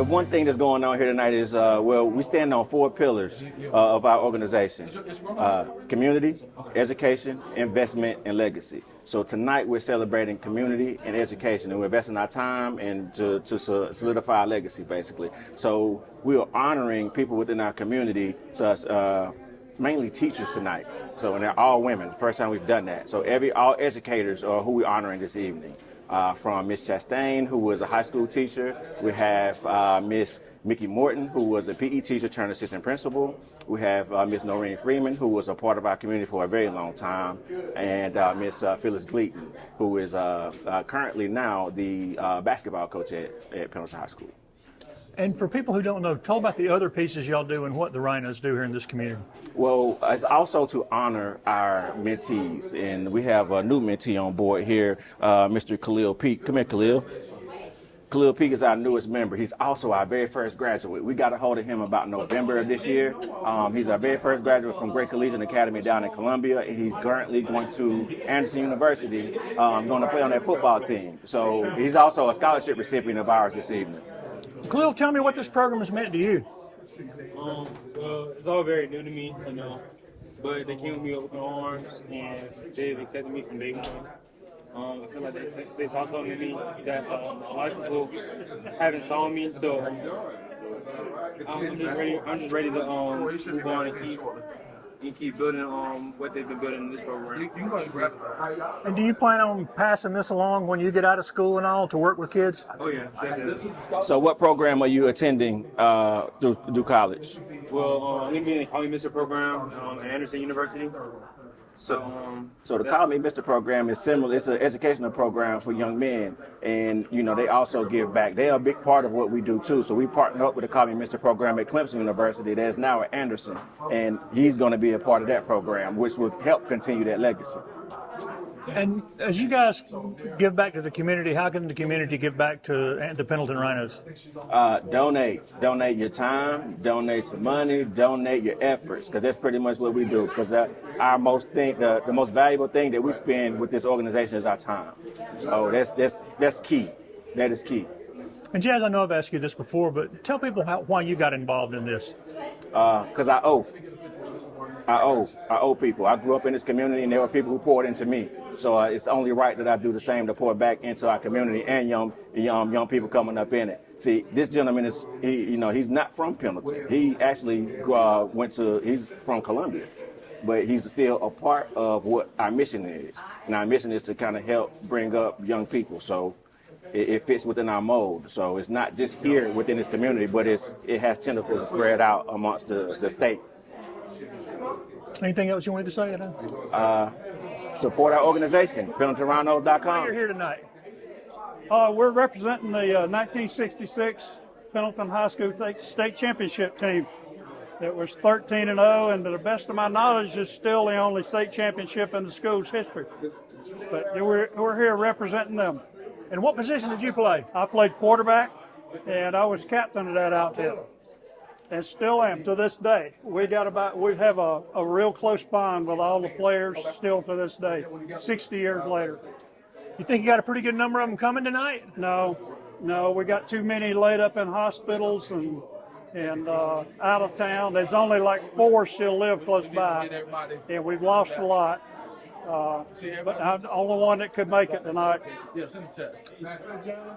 one thing that's going on here tonight is, well, we stand on 4 pillars of our organization: community, education, investment, and legacy. So tonight we're celebrating community and education, and we're investing our time and to solidify our legacy, basically. So we are honoring people within our community, mainly teachers tonight. So, and they're all women. The first time we've done that. So all educators are who we're honoring this evening. From Miss Chastain, who was a high school teacher. We have Miss Mickey Morton, who was a PE teacher turned assistant principal. We have Miss Noreen Freeman, who was a part of our community for a very long time, and Miss Phyllis Gleaton, who is currently now the basketball coach at Pendleton High School. And for people who don't know, tell about the other pieces y'all do and what the Rhinos do here in this community. Well, it's also to honor our mentees, and we have a new mentee on board here, Mr. Khalil Peak. Come here, Khalil. Khalil Peak is our newest member. He's also our very first graduate. We got a hold of him about November of this year. He's our very first graduate from Great Collegiate Academy down in Columbia. He's currently going to Anderson University, going to play on that football team. So he's also a scholarship recipient of ours this evening. Khalil, tell me what this program has meant to you. Well, it's all very new to me, but they came with me with open arms, and they've accepted me from day one. I feel like they saw something in me that a lot of people haven't saw me, so I'm just ready to move on and keep building what they've been building in this program. And do you plan on passing this along when you get out of school and all to work with kids? Oh yeah, definitely. So what program are you attending through college? Well, I'm going to be in the Call Me Mr. program at Anderson University. So the Call Me Mr. program is similar. It's an educational program for young men, and they also give back. They are a big part of what we do too. So we partner up with the Call Me Mr. program at Clemson University that is now at Anderson, and he's going to be a part of that program, which will help continue that legacy. And as you guys give back to the community, how can the community give back to the Pendleton Rhinos? Donate your time, donate some money, donate your efforts, because that's pretty much what we do. Because the most valuable thing that we spend with this organization is our time. So that's key. That is key. And Jazz, I know I've asked you this before, but tell people why you got involved in this. Because I owe people. I grew up in this community, and there were people who poured into me. So it's only right that I do the same to pour back into our community and young people coming up in it. See, this gentleman he's not from Pendleton. He actually he's from Columbia, but he's still a part of what our mission is. And our mission is to kind of help bring up young people. So it fits within our mold. So it's not just here within this community, but it has tentacles spread out amongst the state. Anything else you wanted to say, Adam? Support our organization, PendletonRhinos.com. You're here tonight. We're representing the 1966 Pendleton High School State Championship team. It was 13-0, and to the best of my knowledge, is still the only state championship in the school's history. But we're here representing them. And what position did you play? I played quarterback, and I was captain of that outfit, and still am to this day. We have a real close bond with all the players still to this day, 60 years later. You think you got a pretty good number of them coming tonight? No, we got too many laid up in hospitals and out of town. There's only like 4 still live close by, and we've lost a lot. But I'm the only one that could make it tonight.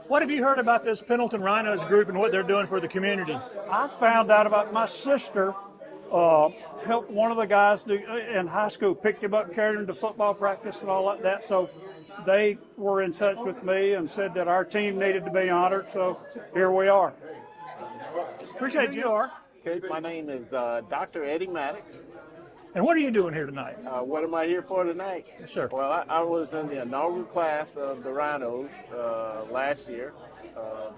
What have you heard about this Pendleton Rhinos group and what they're doing for the community? I found out about my sister helped one of the guys in high school, picked him up, carried him to football practice and all like that. So they were in touch with me and said that our team needed to be honored. So here we are. Appreciate you. Okay, my name is Dr. Eddie Maddox. And what are you doing here tonight? What am I here for tonight? Yes, sir. Well, I was in the inaugural class of the Rhinos last year,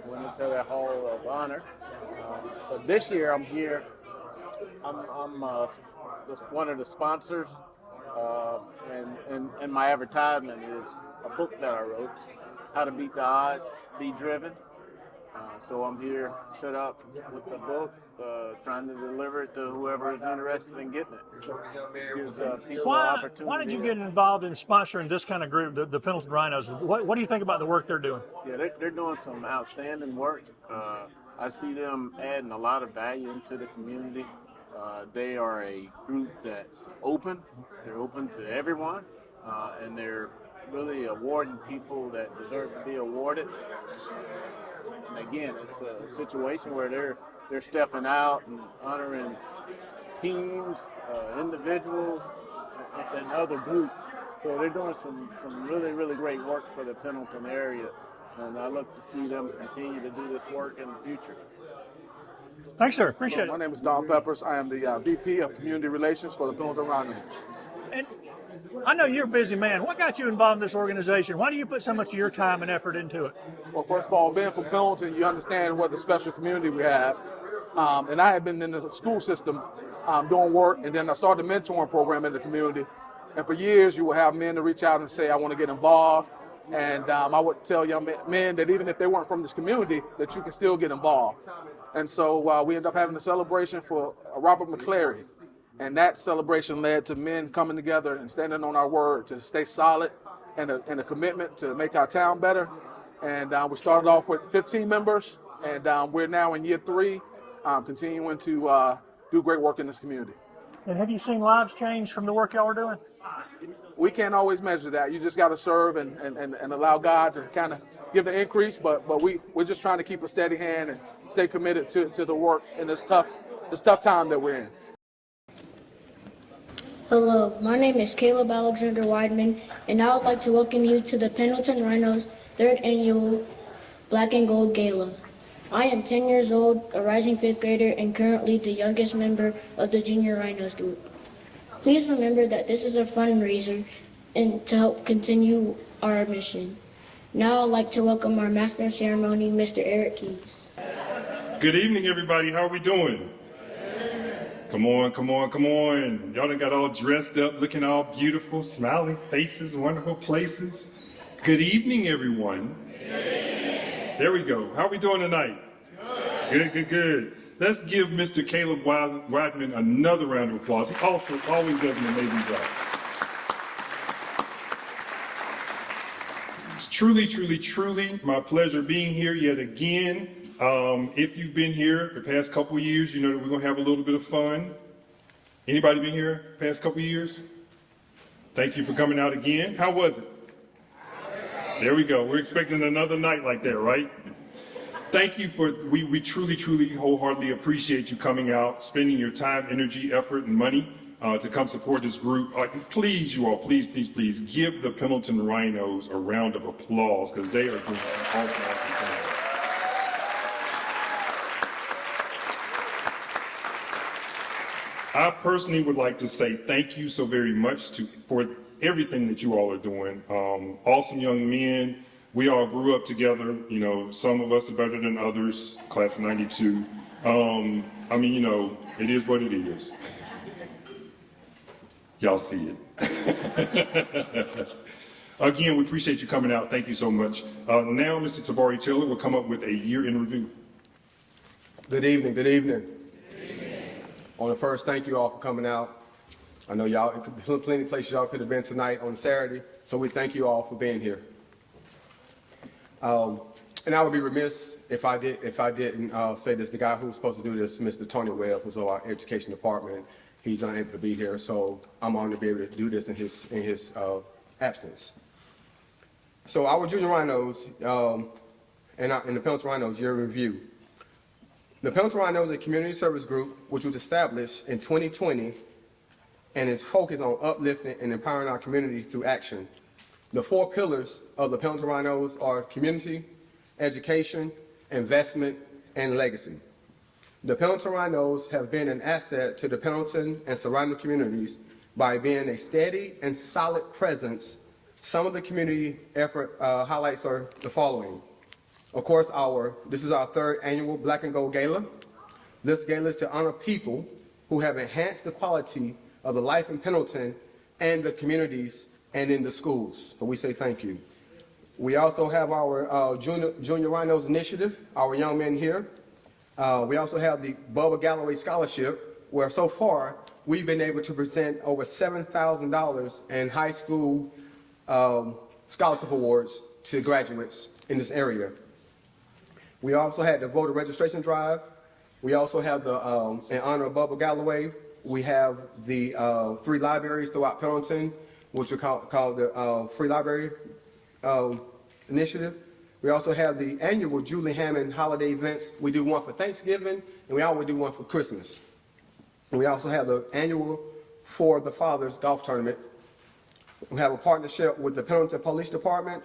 went into the Hall of Honor. But this year I'm here. I'm one of the sponsors, and my advertisement is a book that I wrote, How to Beat the Odds, Be Driven. So I'm here set up with the book, trying to deliver it to whoever is interested in getting it. Gives people an opportunity. Why did you get involved in sponsoring this kind of group, the Pendleton Rhinos? What do you think about the work they're doing? Yeah, they're doing some outstanding work. I see them adding a lot of value into the community. They are a group that's open. They're open to everyone, and they're really awarding people that deserve to be awarded. And again, it's a situation where they're stepping out and honoring teams, individuals, and other groups. So they're doing some really, really great work for the Pendleton area, and I look to see them continue to do this work in the future. Thanks, sir. Appreciate My it. name is Don Peppers. I am the VP of Community Relations for the Pendleton Rhinos. And I know you're a busy man. What got you involved in this organization? Why do you put so much of your time and effort into it? Well, first of all, being from Pendleton, you understand what a special community we have. And I had been in the school system doing work, and then I started a mentoring program in the community. And for years, you will have men to reach out and say, I want to get involved. And I would tell young men that even if they weren't from this community, that you can still get involved. And so we ended up having a celebration for Robert McClary. And that celebration led to men coming together and standing on our word to stay solid and a commitment to make our town better. And we started off with 15 members, and we're now in year 3, continuing to do great work in this community. And have you seen lives change from the work y'all are doing? We can't always measure that. You just got to serve and allow God to kind of give the increase. But we're just trying to keep a steady hand and stay committed to the work in this tough time that we're in. Hello, my name is Caleb Alexander Weidman, and I would like to welcome you to the Pendleton Rhinos 3rd Annual Black and Gold Gala. I am 10 years old, a rising 5th grader, and currently the youngest member of the Junior Rhinos group. Please remember that this is a fundraiser and to help continue our mission. Now I'd like to welcome our Master of Ceremony, Mr. Eric Keys. Good evening, everybody. How are we doing? Come on, come on, come on. Y'all done got all dressed up, looking all beautiful, smiling faces, wonderful places. Good evening, everyone. There we go. How are we doing tonight? Good, good, good. Let's give Mr. Caleb Weidman another round of applause. He also always does an amazing job. It's truly, truly, truly my pleasure being here yet again. If you've been here the past couple of years, you know that we're going to have a little bit of fun. Anybody been here the past couple of years? Thank you for coming out again. How was it? There we go. We're expecting another night like that, right? Thank you for, we truly, truly, wholeheartedly appreciate you coming out, spending your time, energy, effort, and money to come support this group. Please, you all, please, please, please give the Pendleton Rhinos a round of applause because they are doing some awesome things. I personally would like to say thank you so very much for everything that you all are doing. Awesome young men. We all grew up together. You know, some of us are better than others, class of 92. I mean, you know, it is what it is. Y'all see it. Again, we appreciate you coming out. Thank you so much. Now, Mr. Tabari Taylor will come up with a year in review. Good evening, good evening. On the first, thank you all for coming out. I know y'all, plenty of places y'all could have been tonight on Saturday, so we thank you all for being here. And I would be remiss if I didn't say this. The guy who was supposed to do this, Mr. Tony Webb, who's on our education department, he's unable to be here, so I'm honored to be able to do this in his absence. So our Junior Rhinos and the Pendleton Rhinos year review. The Pendleton Rhinos is a community service group which was established in 2020 and is focused on uplifting and empowering our community through action. The 4 pillars of the Pendleton Rhinos are community, education, investment, and legacy. The Pendleton Rhinos have been an asset to the Pendleton and surrounding communities by being a steady and solid presence. Some of the community effort highlights are the following. Of course, this is our 3rd annual Black and Gold Gala. This gala is to honor people who have enhanced the quality of the life in Pendleton and the communities and in the schools. So we say thank you. We also have our Junior Rhinos initiative, our young men here. We also have the Bubba Galloway Scholarship, where so far we've been able to present over $7,000 in high school scholarship awards to graduates in this area. We also had the voter registration drive. We also have the, in honor of Bubba Galloway, we have the 3 libraries throughout Pendleton, which are called the Free Library Initiative. We also have the annual Julie Hammond holiday events. We do one for Thanksgiving, and we always do one for Christmas. And we also have the annual For the Fathers golf tournament. We have a partnership with the Pendleton Police Department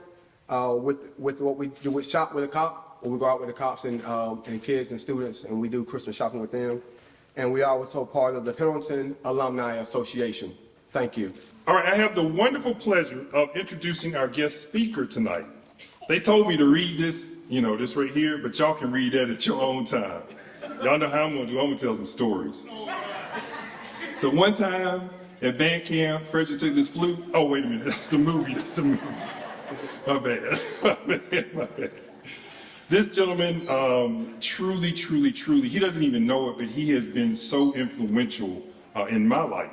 with what we do with Shop with a Cop, where we go out with the cops and kids and students, and we do Christmas shopping with them. And we are also part of the Pendleton Alumni Association. Thank you. All right, I have the wonderful pleasure of introducing our guest speaker tonight. They told me to read this, this right here, but y'all can read that at your own time. Y'all know how I'm gonna do. I'm gonna tell some stories. So one time at band camp, Frederick took this flute. Oh, wait a minute, that's the movie. My bad. This gentleman, truly, he doesn't even know it, but he has been so influential in my life.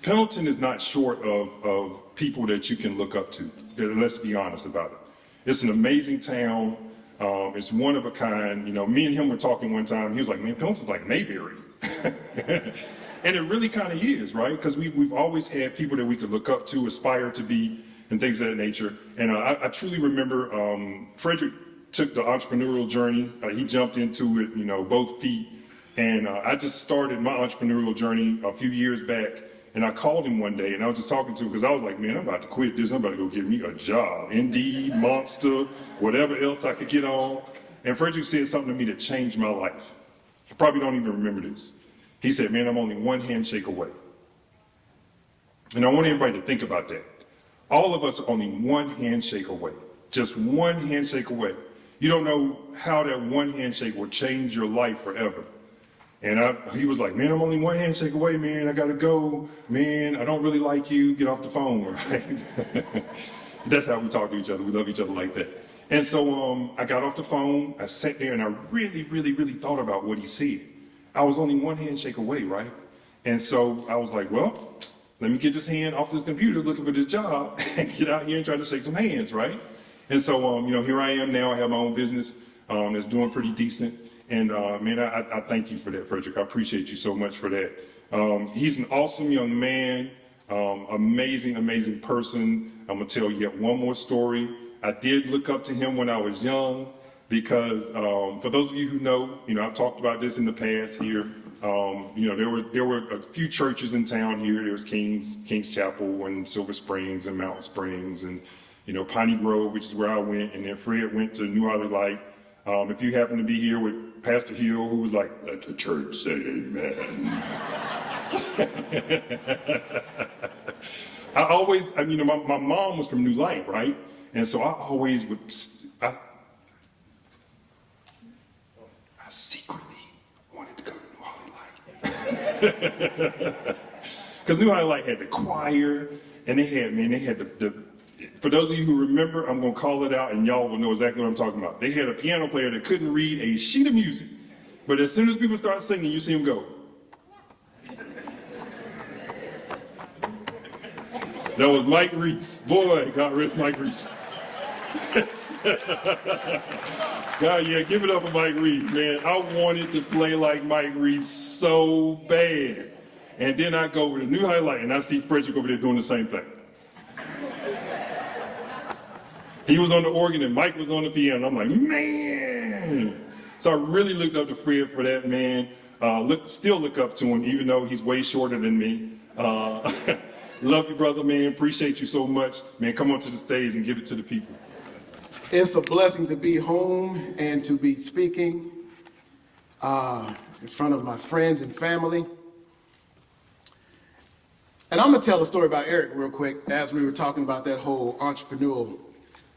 Pendleton is not short of people that you can look up to. Let's be honest about it. It's an amazing town. It's one of a kind. Me and him were talking one time. He was like, man, Pendleton's like Mayberry. And it really kind of is, right? Because we've always had people that we could look up to, aspire to be, and things of that nature. And I truly remember Frederick took the entrepreneurial journey. He jumped into it, both feet. And I just started my entrepreneurial journey a few years back. And I called him one day, and I was just talking to him because I was like, man, I'm about to quit this. I'm about to go get me a job. Indeed, Monster, whatever else I could get on. And Frederick said something to me that changed my life. He probably don't even remember this. He said, man, I'm only one handshake away. And I want everybody to think about that. All of us are only one handshake away. Just one handshake away. You don't know how that one handshake will change your life forever. And he was like, man, I'm only one handshake away, man. I gotta go. Man, I don't really like you. Get off the phone, right? That's how we talk to each other. We love each other like that. And so I got off the phone. I sat there and I really thought about what he said. I was only one handshake away, right? And so I was like, well, let me get this hand off this computer looking for this job and get out here and try to shake some hands, right? And so, here I am now. I have my own business that's doing pretty decent. And man, I thank you for that, Frederick. I appreciate you so much for that. He's an awesome young man, amazing person. I'm gonna tell you yet one more story. I did look up to him when I was young because for those of you who know, I've talked about this in the past here. There were a few churches in town here. There was King's Chapel and Silver Springs and Mountain Springs and Piney Grove, which is where I went, and then Fred went to New Holly Light. If you happen to be here with Pastor Hill, who was like, let the church say amen. My mom was from New Light, right? And so I always would, I secretly wanted to go to New Holly Light. Because New Holly Light had the choir, and they had the for those of you who remember, I'm going to call it out and y'all will know exactly what I'm talking about. They had a piano player that couldn't read a sheet of music, but as soon as people start singing, you see him go. That was Mike Reese. Boy, God rest Mike Reese. God, yeah, give it up for Mike Reese, man. I wanted to play like Mike Reese so bad. And then I go over to New Highlight and I see Frederick over there doing the same thing. He was on the organ and Mike was on the piano. I'm like, man. So I really looked up to Fred for that, man. Still look up to him, even though he's way shorter than me. Love you, brother, man. Appreciate you so much. Man, come on to the stage and give it to the people. It's a blessing to be home and to be speaking in front of my friends and family. And I'm going to tell a story about Eric real quick as we were talking about that whole entrepreneurial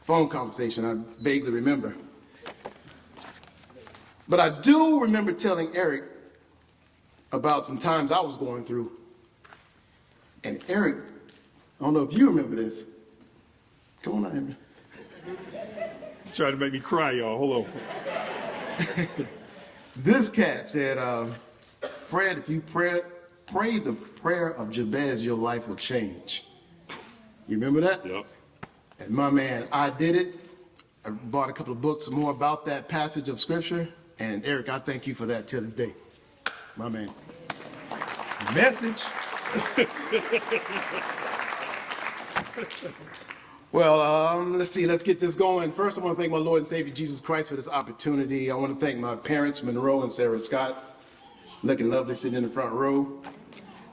phone conversation. I vaguely remember. But I do remember telling Eric about some times I was going through. And Eric, I don't know if you remember this. Come on out here. Trying to make me cry, y'all. Hold on. This cat said, Fred, if you pray the prayer of Jabez, your life will change. You remember that? Yep. And my man, I did it. I bought a couple of books more about that passage of scripture. And Eric, I thank you for that till this day. My man. Message. Well, let's see, let's get this going. First, I want to thank my Lord and Savior Jesus Christ for this opportunity. I want to thank my parents, Monroe and Sarah Scott, looking lovely sitting in the front row.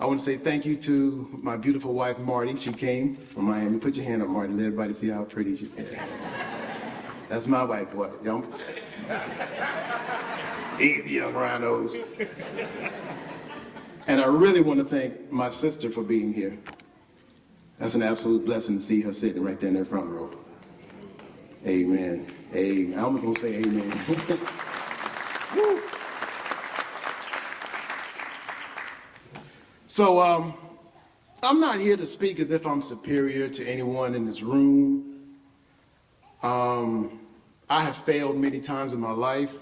I want to say thank you to my beautiful wife, Marty. She came from Miami. Put your hand up, Marty. Let everybody see how pretty she is. That's my wife, boy. Easy, young rhinos. And I really want to thank my sister for being here. That's an absolute blessing to see her sitting right there in the front row. Amen. Amen. I'm going to say amen. So I'm not here to speak as if I'm superior to anyone in this room. I have failed many times in my life,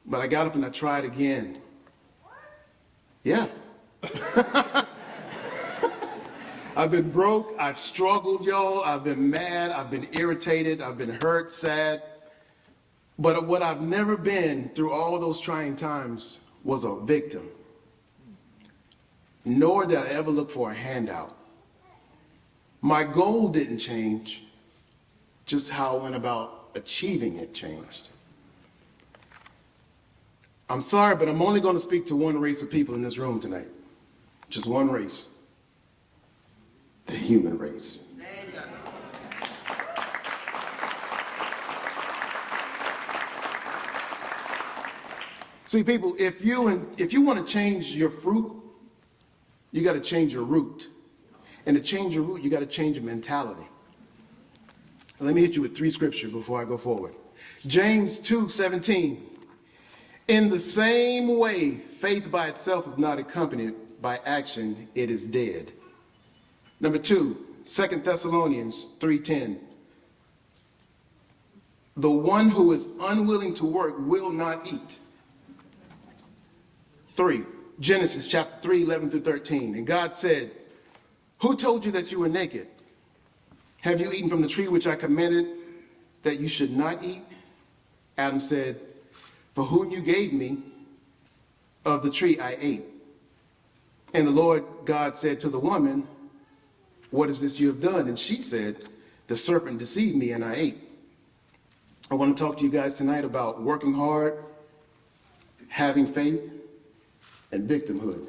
but I got up and I tried again. Yeah. I've been broke, I've struggled, y'all, I've been mad, I've been irritated, I've been hurt, sad. But what I've never been through all those trying times was a victim. Nor did I ever look for a handout. My goal didn't change, just how I went about achieving it changed. I'm sorry, but I'm only going to speak to one race of people in this room tonight. Just one race. The human race. See, people, if you want to change your fruit, you got to change your root. And to change your root, you got to change your mentality. Let me hit you with 3 scriptures before I go forward. James 2:17. In the same way, faith by itself is not accompanied by action, it is dead. Number 2, 2 Thessalonians 3:10. The one who is unwilling to work will not eat. 3, Genesis chapter 3, 11 through 13. And God said, who told you that you were naked? Have you eaten from the tree which I commanded that you should not eat? Adam said, for whom you gave me of the tree I ate. And the Lord God said to the woman, what is this you have done? And she said, the serpent deceived me and I ate. I want to talk to you guys tonight about working hard, having faith, and victimhood.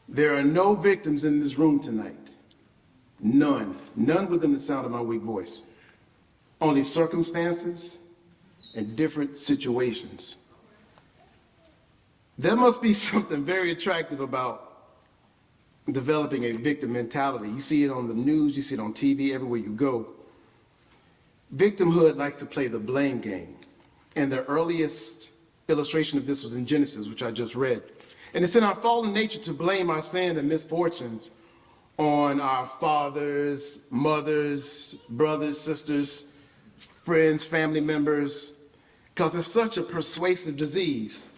There are no victims in this room tonight. None. None within the sound of my weak voice. Only circumstances and different situations. There must be something very attractive about developing a victim mentality. You see it on the news, you see it on TV, everywhere you go. Victimhood likes to play the blame game. And the earliest illustration of this was in Genesis, which I just read. And it's in our fallen nature to blame our sin and misfortunes on our fathers, mothers, brothers, sisters, friends, family members, because it's such a persuasive disease.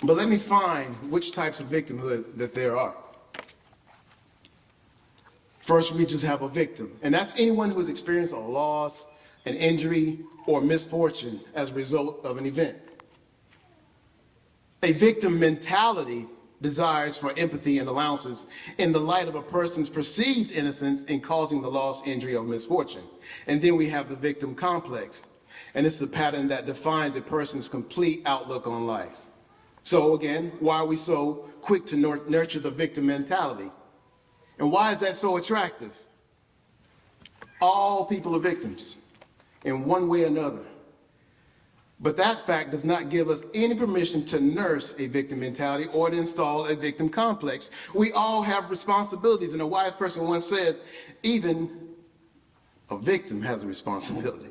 But let me find which types of victimhood that there are. First, we just have a victim, and that's anyone who has experienced a loss, an injury, or misfortune as a result of an event. A victim mentality desires for empathy and allowances in the light of a person's perceived innocence in causing the loss, injury, or misfortune. And then we have the victim complex, and it's the pattern that defines a person's complete outlook on life. So again, why are we so quick to nurture the victim mentality? And why is that so attractive? All people are victims in one way or another. But that fact does not give us any permission to nurse a victim mentality or to install a victim complex. We all have responsibilities, and a wise person once said, even a victim has a responsibility.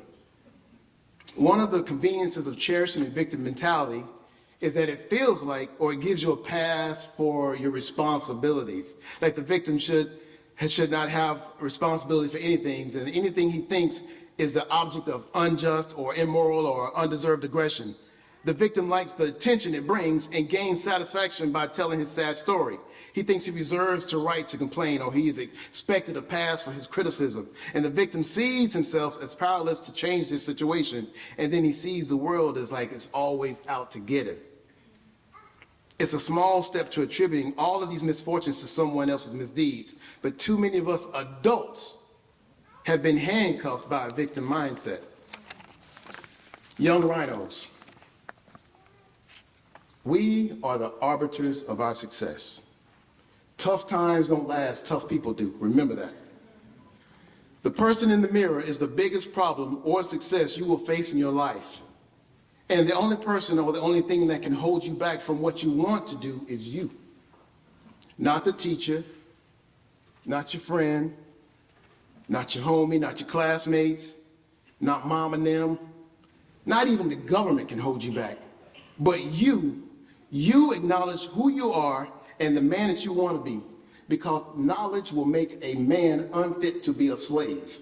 One of the conveniences of cherishing a victim mentality is that it feels like, or it gives you a pass for your responsibilities. Like the victim should not have responsibility for anything, and anything he thinks is the object of unjust or immoral or undeserved aggression. The victim likes the attention it brings and gains satisfaction by telling his sad story. He thinks he reserves the right to complain, or he is expected to pass for his criticism. And the victim sees himself as powerless to change his situation, and then he sees the world as like it's always out to get him. It's a small step to attributing all of these misfortunes to someone else's misdeeds, but too many of us adults have been handcuffed by a victim mindset. Young rhinos, we are the arbiters of our success. Tough times don't last, tough people do. Remember that. The person in the mirror is the biggest problem or success you will face in your life. And the only person or the only thing that can hold you back from what you want to do is you. Not the teacher, not your friend, not your homie, not your classmates, not mom and them. Not even the government can hold you back. But you acknowledge who you are and the man that you want to be, because knowledge will make a man unfit to be a slave.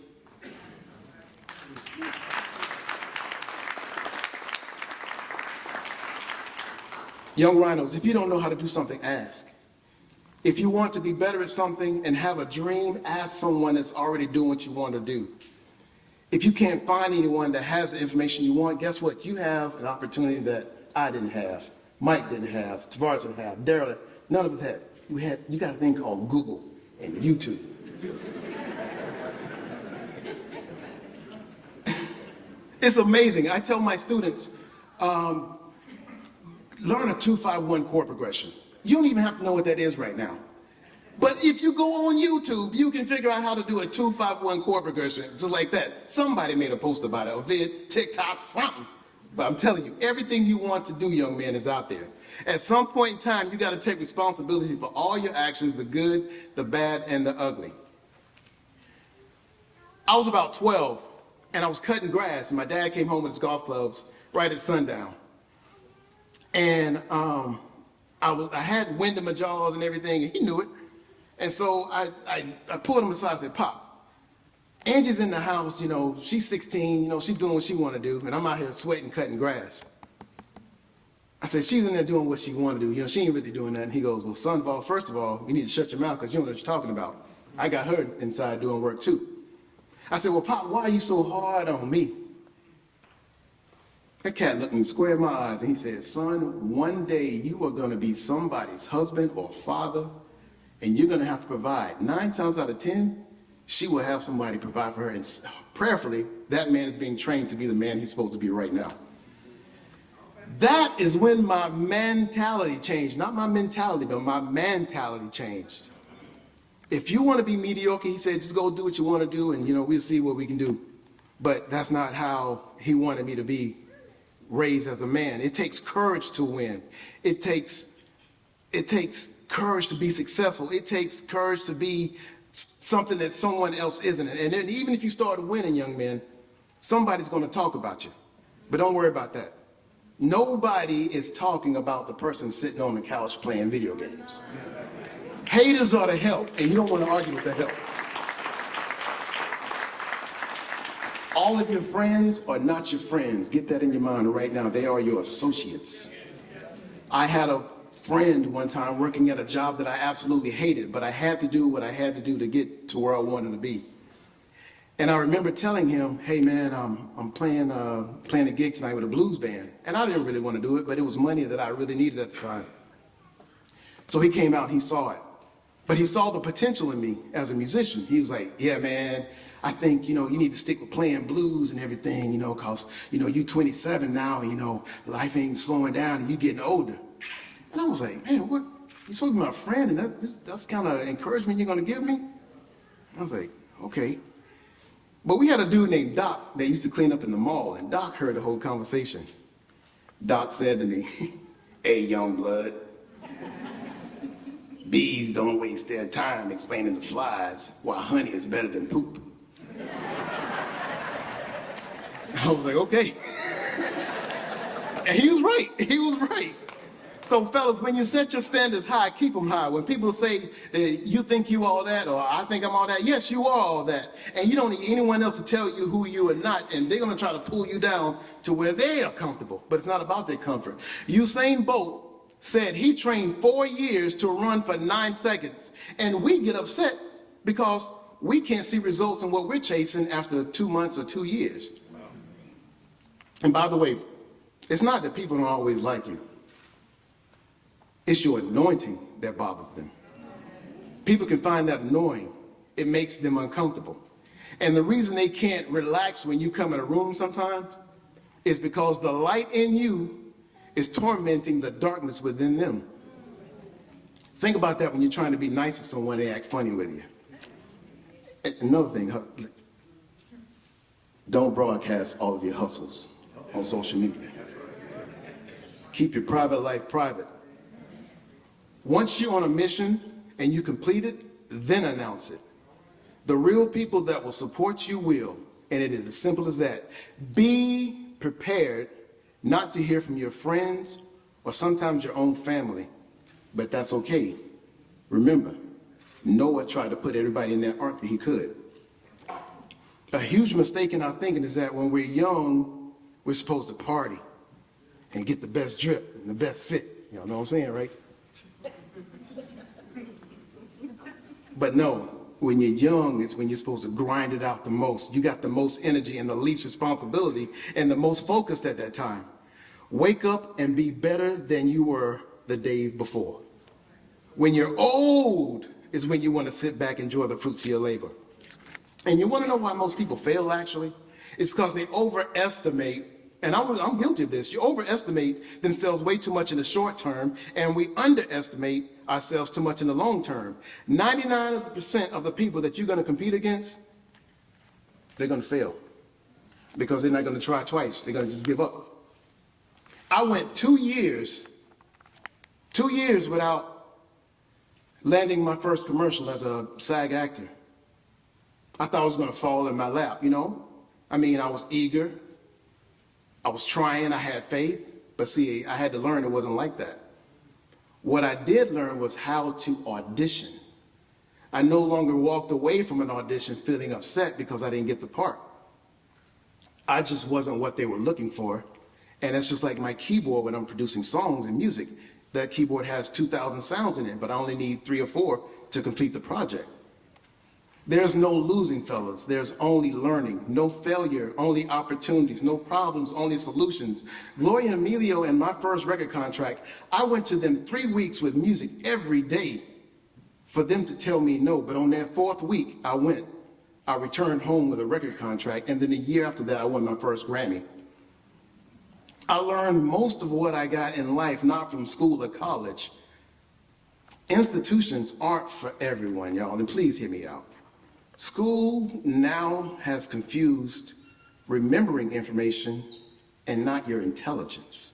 Young rhinos, if you don't know how to do something, ask. If you want to be better at something and have a dream, ask someone that's already doing what you want to do. If you can't find anyone that has the information you want, guess what? You have an opportunity that I didn't have, Mike didn't have, Tavares didn't have, Daryl, none of us had. You got a thing called Google and YouTube. It's amazing. I tell my students, learn a 2-5-1 chord progression. You don't even have to know what that is right now. But if you go on YouTube, you can figure out how to do a 2-5-1 chord progression, just like that. Somebody made a post about it, a vid, TikTok, something. But I'm telling you, everything you want to do, young man, is out there. At some point in time, you got to take responsibility for all your actions, the good, the bad, and the ugly. I was about 12, and I was cutting grass, and my dad came home with his golf clubs right at sundown. And I had wind in my jaws and everything, and he knew it. And so I pulled him aside and said, "Pop, Angie's in the house, you know, she's 16, you know, she's doing what she want to do, and I'm out here sweating, cutting grass." I said, "She's in there doing what she want to do, you know, she ain't really doing that." And he goes, "Well, son, first of all, you need to shut your mouth because you don't know what you're talking about. I got her inside doing work too." I said, "Well, Pop, why are you so hard on me?" That cat looked me square in my eyes and he said, "Son, one day you are going to be somebody's husband or father, and you're going to have to provide. 9 times out of 10, she will have somebody provide for her. And prayerfully, that man is being trained to be the man he's supposed to be right now." That is when my mentality changed. Not my mentality, but my mentality changed. If you want to be mediocre, he said, just go do what you want to do, and you know, we'll see what we can do. But that's not how he wanted me to be raised as a man. It takes courage to win. It takes courage to be successful. It takes courage to be something that someone else isn't. And then even if you start winning, young men, somebody's going to talk about you. But don't worry about that. Nobody is talking about the person sitting on the couch playing video games. Haters are the help, and you don't want to argue with the help. All of your friends are not your friends. Get that in your mind right now. They are your associates. I had a friend one time working at a job that I absolutely hated, but I had to do what I had to do to get to where I wanted to be. And I remember telling him, "Hey man, I'm playing a gig tonight with a blues band." And I didn't really want to do it, but it was money that I really needed at the time. So he came out and he saw it. But he saw the potential in me as a musician. He was like, "Yeah man, I think, you know, you need to stick with playing blues and everything, you know, cause, you know, you 27 now, and, you know, life ain't slowing down and you getting older." And I was like, "Man, what? You're supposed to be my friend, and that's kind of encouragement you're gonna give me?" I was like, "Okay." But we had a dude named Doc that used to clean up in the mall, and Doc heard the whole conversation. Doc said to me, "Hey, young blood, bees don't waste their time explaining to flies why honey is better than poop." I was like, okay. And he was right. He was right. So So fellas, when you set your standards high, keep them high. When people say you think you all that, or I think I'm all that, yes, you are all that. And you don't need anyone else to tell you who you are not, and they're gonna try to pull you down to where they are comfortable, but it's not about their comfort. Usain Bolt said he trained 4 years to run for 9 seconds, and we get upset because we can't see results in what we're chasing after 2 months or 2 years. And by the way, it's not that people don't always like you. It's your anointing that bothers them. People can find that annoying. It makes them uncomfortable. And the reason they can't relax when you come in a room sometimes is because the light in you is tormenting the darkness within them. Think about that when you're trying to be nice to someone, they act funny with you. Another thing, don't broadcast all of your hustles on social media. Keep your private life private. Once you're on a mission and you complete it, then announce it. The real people that will support you will, and it is as simple as that. Be prepared not to hear from your friends or sometimes your own family, but that's okay. Remember, Noah tried to put everybody in that ark that he could. A huge mistake in our thinking is that when we're young, we're supposed to party and get the best drip and the best fit. Y'all know what I'm saying, right? But no, when you're young is when you're supposed to grind it out the most. You got the most energy and the least responsibility and the most focused at that time. Wake up and be better than you were the day before. When you're old is when you want to sit back and enjoy the fruits of your labor. And you want to know why most people fail, actually? It's because they overestimate, and I'm guilty of this, you overestimate themselves way too much in the short term, and we underestimate ourselves too much in the long term. 99% of the people that you're going to compete against, they're going to fail because they're not going to try twice. They're going to just give up. I went 2 years without landing my first commercial as a SAG actor. I thought it was going to fall in my lap, you know? I mean, I was eager. I was trying. I had faith. But see, I had to learn it wasn't like that. What I did learn was how to audition. I no longer walked away from an audition feeling upset because I didn't get the part. I just wasn't what they were looking for. And it's just like my keyboard when I'm producing songs and music. That keyboard has 2,000 sounds in it, but I only need 3 or 4 to complete the project. There's no losing, fellas. There's only learning. No failure, only opportunities. No problems, only solutions. Gloria and Emilio and my first record contract, I went to them 3 weeks with music every day for them to tell me no. But on that 4th week, I went. I returned home with a record contract, and then a year after that, I won my first Grammy. I learned most of what I got in life, not from school or college. Institutions aren't for everyone, y'all, and please hear me out. School now has confused remembering information and not your intelligence.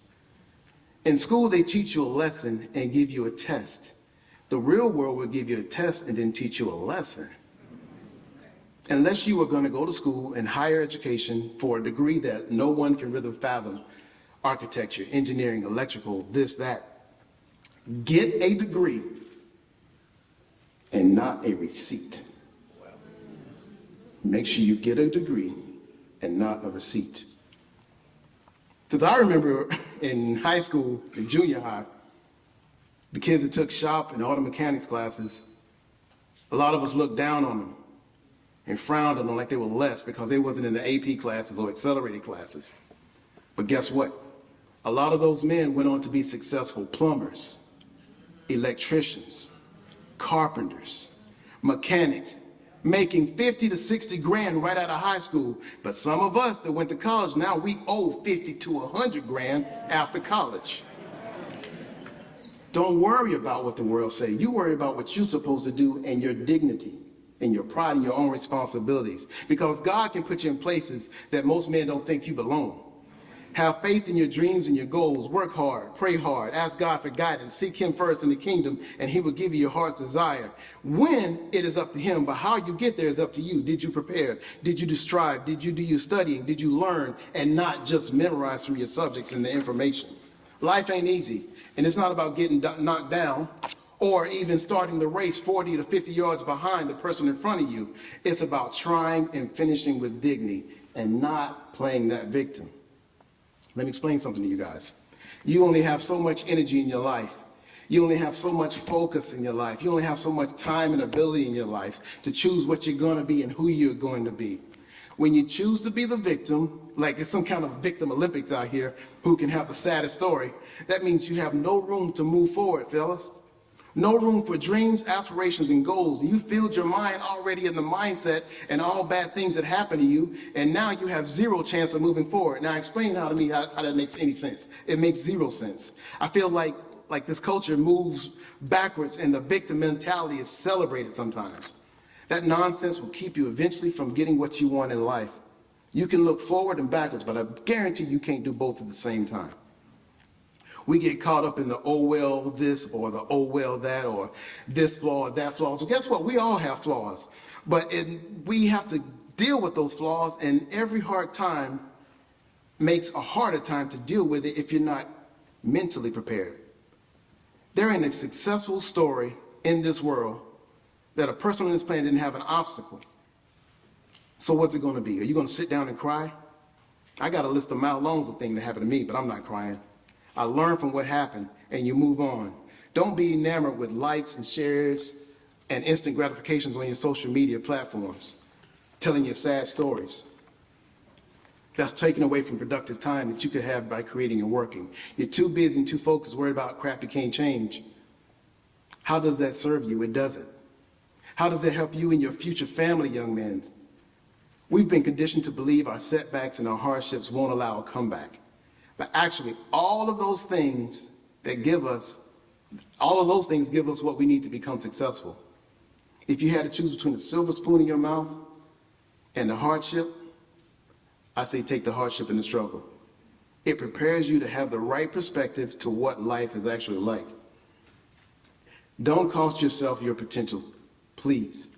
In school, they teach you a lesson and give you a test. The real world will give you a test and then teach you a lesson. Unless you are going to go to school and higher education for a degree that no one can really fathom, architecture, engineering, electrical, this, that, get a degree and not a receipt. Make sure you get a degree and not a receipt. Because I remember in high school, in junior high, the kids that took shop and auto mechanics classes, a lot of us looked down on them and frowned on them like they were less because they wasn't in the AP classes or accelerated classes. But guess what? A lot of those men went on to be successful plumbers, electricians, carpenters, mechanics, making 50 to 60 grand right out of high school. But some of us that went to college now, we owe 50 to 100 grand after college. Don't worry about what the world say. You worry about what you're supposed to do and your dignity and your pride and your own responsibilities. Because God can put you in places that most men don't think you belong. Have faith in your dreams and your goals. Work hard, pray hard, ask God for guidance, seek Him first in the kingdom, and He will give you your heart's desire. When, it is up to Him, but how you get there is up to you. Did you prepare? Did you strive? Did you do your studying? Did you learn and not just memorize from your subjects and the information? Life ain't easy, and it's not about getting knocked down or even starting the race 40 to 50 yards behind the person in front of you. It's about trying and finishing with dignity and not playing that victim. Let me explain something to you guys. You only have so much energy in your life. You only have so much focus in your life. You only have so much time and ability in your life to choose what you're going to be and who you're going to be. When you choose to be the victim, like it's some kind of victim Olympics out here who can have the saddest story, that means you have no room to move forward, fellas. No room for dreams, aspirations, and goals. You filled your mind already in the mindset and all bad things that happen to you, and now you have zero chance of moving forward. Now explain to me how that makes any sense. It makes zero sense. I feel like this culture moves backwards and the victim mentality is celebrated sometimes. That nonsense will keep you eventually from getting what you want in life. You can look forward and backwards, but I guarantee you can't do both at the same time. We get caught up in the oh well this or the oh well that or this flaw or that flaw. So guess what? We all have flaws, but we have to deal with those flaws, and every hard time makes a harder time to deal with it if you're not mentally prepared. There ain't a successful story in this world that a person on this planet didn't have an obstacle. So what's it going to be? Are you going to sit down and cry? I got a list a mile long of things that happened to me, but I'm not crying. I learned from what happened, and you move on. Don't be enamored with likes and shares and instant gratifications on your social media platforms, telling your sad stories. That's taken away from productive time that you could have by creating and working. You're too busy and too focused, worried about crap you can't change. How does that serve you? It doesn't. How does that help you and your future family, young men? We've been conditioned to believe our setbacks and our hardships won't allow a comeback. But actually, all of those things give us what we need to become successful. If you had to choose between a silver spoon in your mouth and the hardship, I say take the hardship and the struggle. It prepares you to have the right perspective to what life is actually like. Don't cost yourself your potential, please.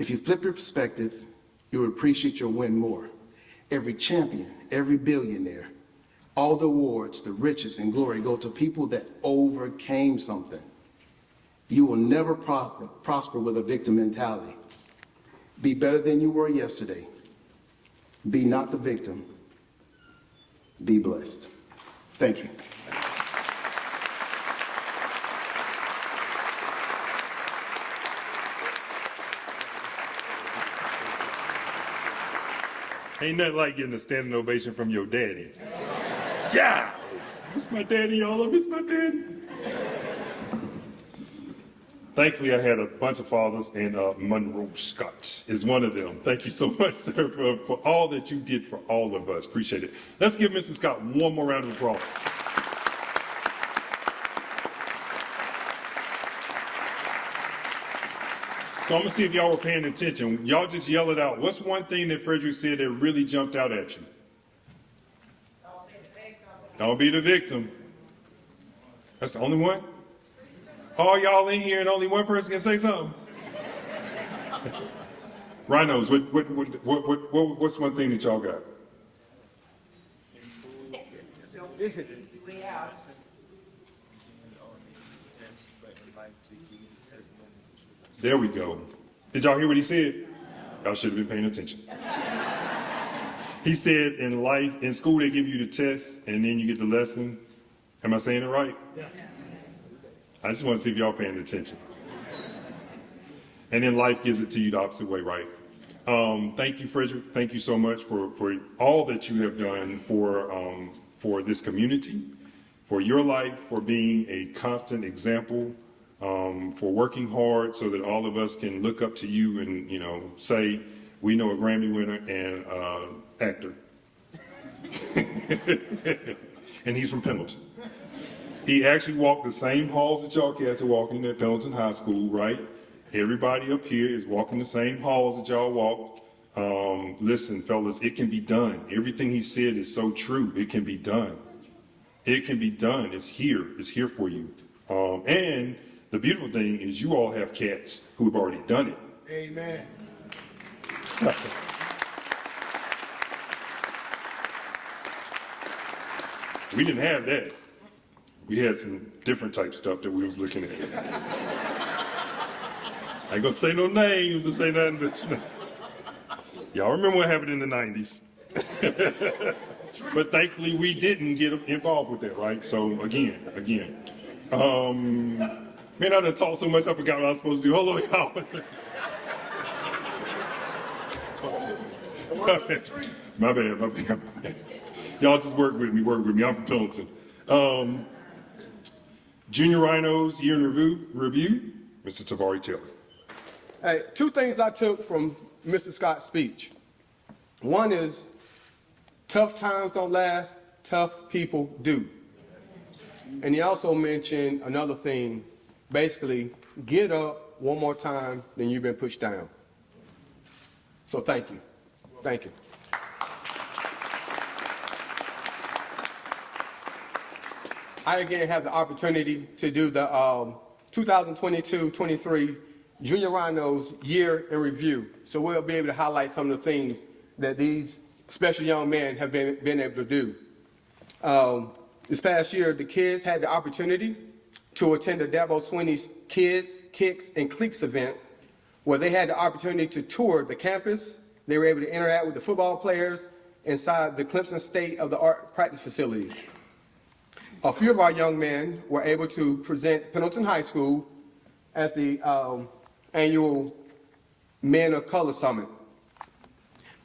If you flip your perspective, you will appreciate your win more. Every champion, every billionaire, all the awards, the riches, and glory go to people that overcame something. You will never prosper with a victim mentality. Be better than you were yesterday. Be not the victim. Be blessed. Thank you. Ain't nothing like getting a standing ovation from your daddy. Yeah! This is my daddy, y'all. I miss my daddy. Thankfully, I had a bunch of fathers, and Monroe Scott is one of them. Thank you so much, sir, for all that you did for all of us. Appreciate it. Let's give Mr. Scott one more round of applause. So I'm going to see if y'all were paying attention. Y'all just yell it out. What's one thing that Frederick said that really jumped out at you? Don't be the victim. That's the only one? All y'all in here and only one person can say something? Rhinos, what's one thing that y'all got? There we go. Did y'all hear what he said? Y'all should have been paying attention. He said in life, in school, they give you the test and then you get the lesson. Am I saying it right? Yeah. I just want to see if y'all paying attention. And then life gives it to you the opposite way, right? Thank you, Frederick. Thank you so much for all that you have done for this community, for your life, for being a constant example, for working hard so that all of us can look up to you and, say, we know a Grammy winner and actor. And he's from Pendleton. He actually walked the same halls that y'all cats are walking at Pendleton High School, right? Everybody up here is walking the same halls that y'all walk. Listen, fellas, it can be done. Everything he said is so true. It can be done. It can be done. It's here. It's here for you. And the beautiful thing is you all have cats who have already done it. Amen. We didn't have that. we had some different type stuff that we was looking at. I ain't gonna say no names or say nothing, but you know. Y'all remember what happened in the 90s. But thankfully we didn't get involved with that, right? So again. Man, I done talked so much I forgot what I was supposed to do. Hold on, y'all. My bad. Y'all just work with me. I'm from Pendleton. Junior Rhinos year in review, Mr. Tavari Taylor. Hey, two things I took from Mr. Scott's speech. One is, tough times don't last, tough people do. And he also mentioned another thing, basically, get up one more time than you've been pushed down. So thank you. Thank you. I again have the opportunity to do the 2022-23 Junior Rhinos year in review. So we'll be able to highlight some of the things that these special young men have been able to do. This past year, the kids had the opportunity to attend the Dabo Swinney's Kids, Kicks, and Cliques event, where they had the opportunity to tour the campus. They were able to interact with the football players inside the Clemson State of the Art practice facility. A few of our young men were able to present Pendleton High School at the annual Men of Color Summit.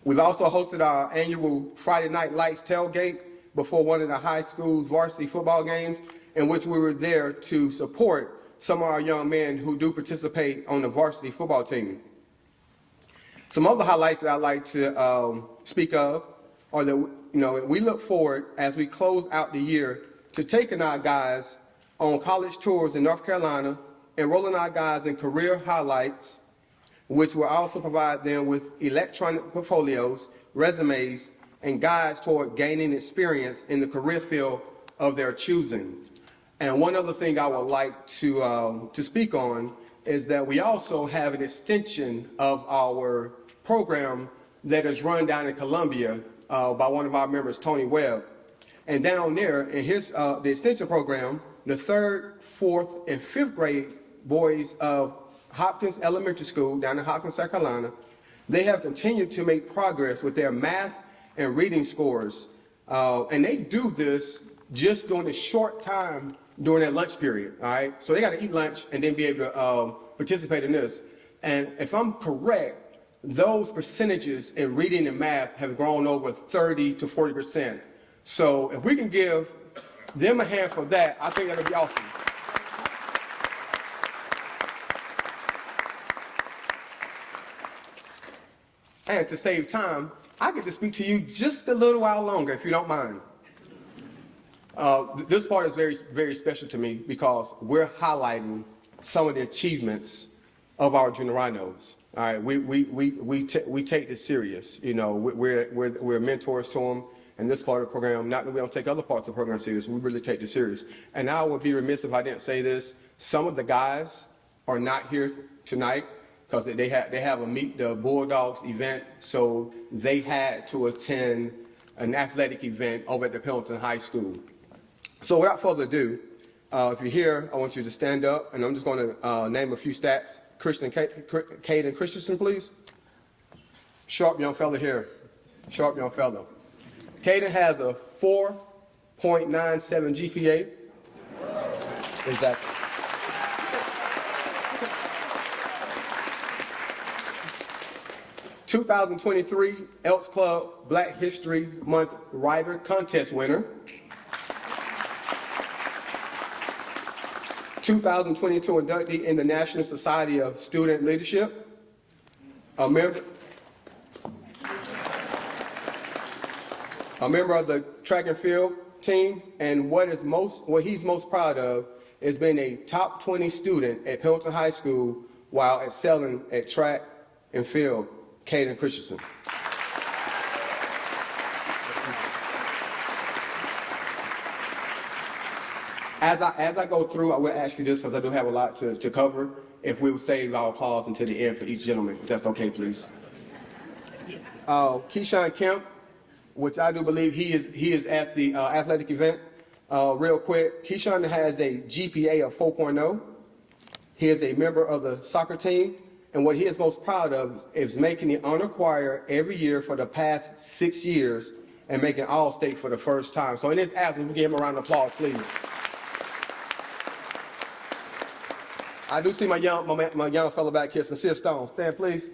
We've also hosted our annual Friday Night Lights tailgate before one of the high school's varsity football games, in which we were there to support some of our young men who do participate on the varsity football team. Some other highlights that I'd like to speak of are that, we look forward as we close out the year to taking our guys on college tours in North Carolina, enrolling our guys in career highlights, which will also provide them with electronic portfolios, resumes, and guides toward gaining experience in the career field of their choosing. And one other thing I would like to speak on is that we also have an extension of our program that is run down in Columbia by one of our members, Tony Webb. And down there in the extension program, the 3rd, 4th, and 5th grade boys of Hopkins Elementary School down in Hopkins, South Carolina, they have continued to make progress with their math and reading scores. And they do this just during a short time during their lunch period, all right? So they got to eat lunch and then be able to participate in this. And if I'm correct, those percentages in reading and math have grown over 30 to 40%. So if we can give them a hand for that, I think that would be awesome. And to save time, I get to speak to you just a little while longer, if you don't mind. This part is very, very special to me because we're highlighting some of the achievements of our Junior Rhinos. All right, we take this serious. We're mentors to them. And this part of the program, not that we don't take other parts of the program serious, we really take this serious. And I would be remiss if I didn't say this. Some of the guys are not here tonight because they have a Meet the Bulldogs event, so they had to attend an athletic event over at the Pendleton High School. So without further ado, if you're here, I want you to stand up, and I'm just going to name a few stats. Caden Christensen, please. Sharp young fella here. Sharp young fella. Caden has a 4.97 GPA. Exactly. "2023 Elks Club Black History Month Writer Contest winner. 2022 inductee in the National Society of Student Leadership. A member of the track and field team, and what he's most proud of is being a top 20 student at Pendleton High School while excelling at track and field. Caden Christensen. As I go through, I will ask you this because I do have a lot to cover. If we would save our applause until the end for each gentleman, if that's okay, please. Keyshawn Kemp, which I do believe he is at the athletic event. Real quick, Keyshawn has a GPA of 4.0. He is a member of the soccer team, and what he is most proud of is making the honor choir every year for the past 6 years and making All-State for the first time. So in this absence, we give him a round of applause, please. I do see my young fellow back here, Sincere Stone. Stand, please.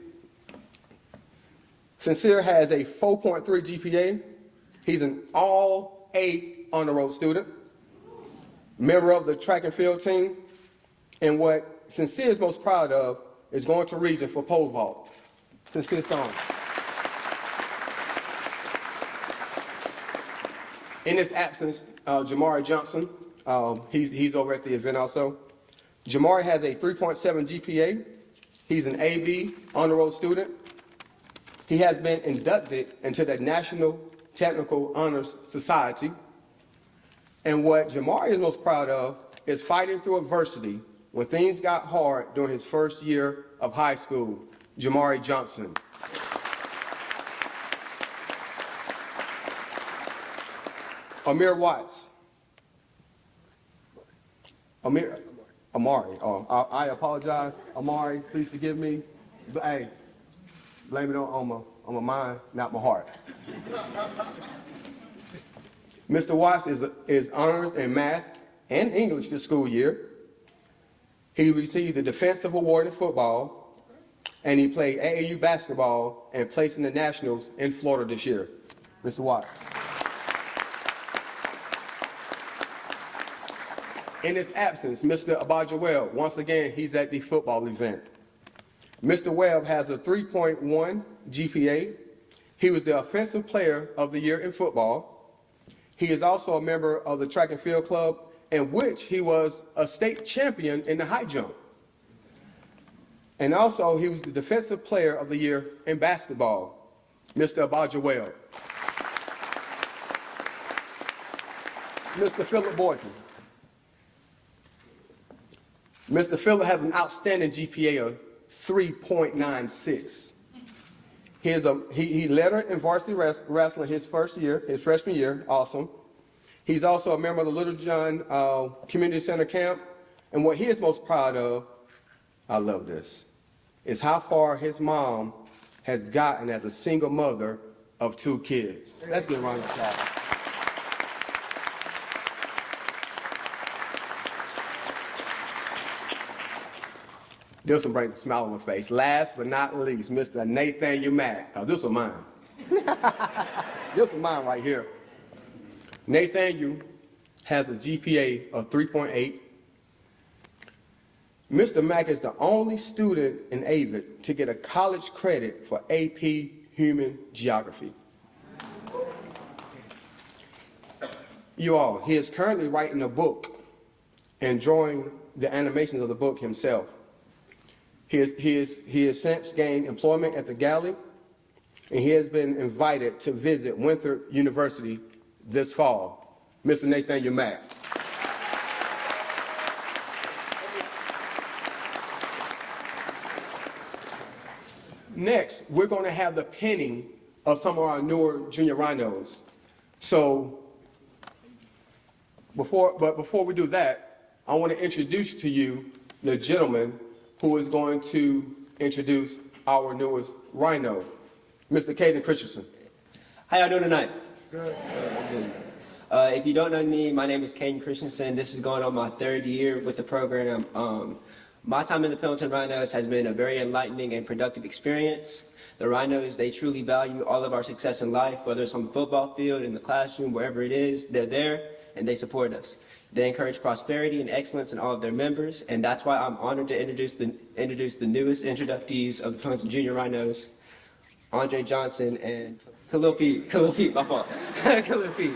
Sincere has a 4.3 GPA. He's an all-A on the road student, member of the track and field team, and what Sincere is most proud of is going to region for pole vault. Sincere Stone. In his absence, Jamari Johnson, he's over at the event also. Jamari has a 3.7 GPA. He's an AB on the road student. He has been inducted into the National Technical Honors Society. And what Jamari is most proud of is fighting through adversity when things got hard during his first year of high school. Jamari Johnson. Amir Watts. Amari. Oh, I apologize. Amari, please forgive me. But hey, blame it on my mind, not my heart. Mr. Watts is honors in math and English this school year. He received the Defensive Award in football, and he played AAU basketball and placed in the Nationals in Florida this year. Mr. Watts. In his absence, Mr. Abadja Webb, once again, he's at the football event. Mr. Webb has a 3.1 GPA. He was the Offensive Player of the Year in football. He is also a member of the track and field club, in which he was a state champion in the high jump. And also, he was the Defensive Player of the Year in basketball. Mr. Abadja Webb. Mr. Philip Boykin. Mr. Phillip has an outstanding GPA of 3.96. He led her in varsity wrestling his freshman year, awesome. He's also a member of the Little John Community Center camp. And what he is most proud of, I love this, is how far his mom has gotten as a single mother of 2 kids. Let's give a round of applause. This will bring a smile on my face. Last but not least, Mr. Nathaniel Mack. Now, this was mine. This was mine right here. Nathaniel has a GPA of 3.8. Mr. Mack is the only student in AVID to get a college credit for AP Human Geography. You all, he is currently writing a book and drawing the animations of the book himself. He has since gained employment at the Gala, and he has been invited to visit Winthrop University this fall. Mr. Nathaniel Mack. Next, we're going to have the pinning of some of our newer junior rhinos. So, before we do that, I want to introduce to you the gentleman who is going to introduce our newest rhino, Mr. Caden Christensen. How y'all doing tonight? Good. If you don't know me, my name is Caden Christensen. This is going on my 3rd year with the program. My time in the Pendleton Rhinos has been a very enlightening and productive experience. The Rhinos, they truly value all of our success in life, whether it's on the football field, in the classroom, wherever it is, they're there and they support us. They encourage prosperity and excellence in all of their members, and that's why I'm honored to introduce the newest inductees of the Pendleton Junior Rhinos, Andre Johnson and Khalil Pete, my fault. Khalil Pete.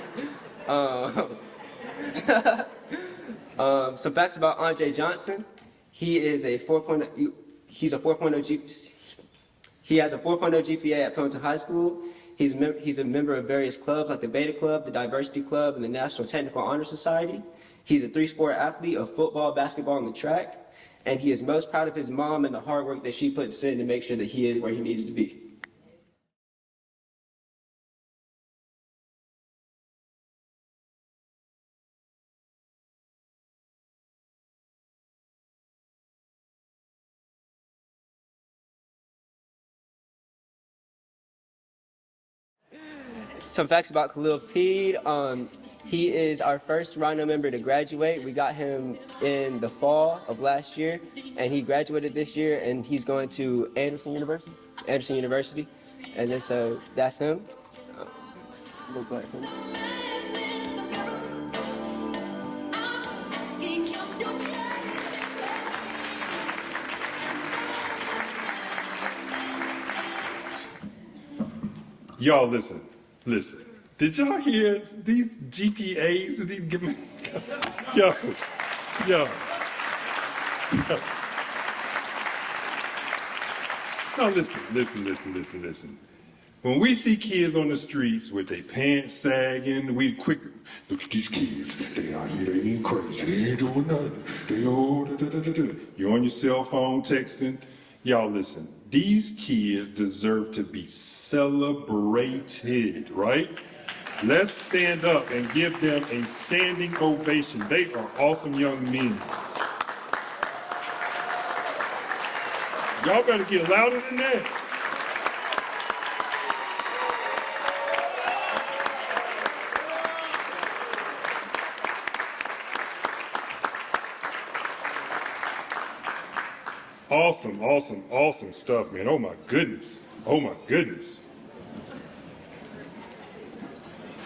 Some facts about Andre Johnson. He is a 4.0. He's a 4.0 He has a 4.0 GPA at Pendleton High School. He's a member of various clubs like the Beta Club, the Diversity Club, and the National Technical Honor Society. He's a 3-sport athlete of football, basketball, and the track. And he is most proud of his mom and the hard work that she puts in to make sure that he is where he needs to be. Some facts about Khalil Peed. He is our first Rhino member to graduate. We got him in the fall of last year, and he graduated this year, and he's going to Anderson University. And then, so that's him. We'll go ahead. Y'all listen. Did y'all hear these GPAs? Yo. Now listen. When we see kids on the streets with their pants sagging, we quick, look at these kids. They out here, they ain't crazy. They ain't doing nothing. They all, You're on your cell phone texting. Y'all listen. These kids deserve to be celebrated, right? Let's stand up and give them a standing ovation. They are awesome young men. Y'all better get louder than that. Awesome stuff, man. Oh my goodness.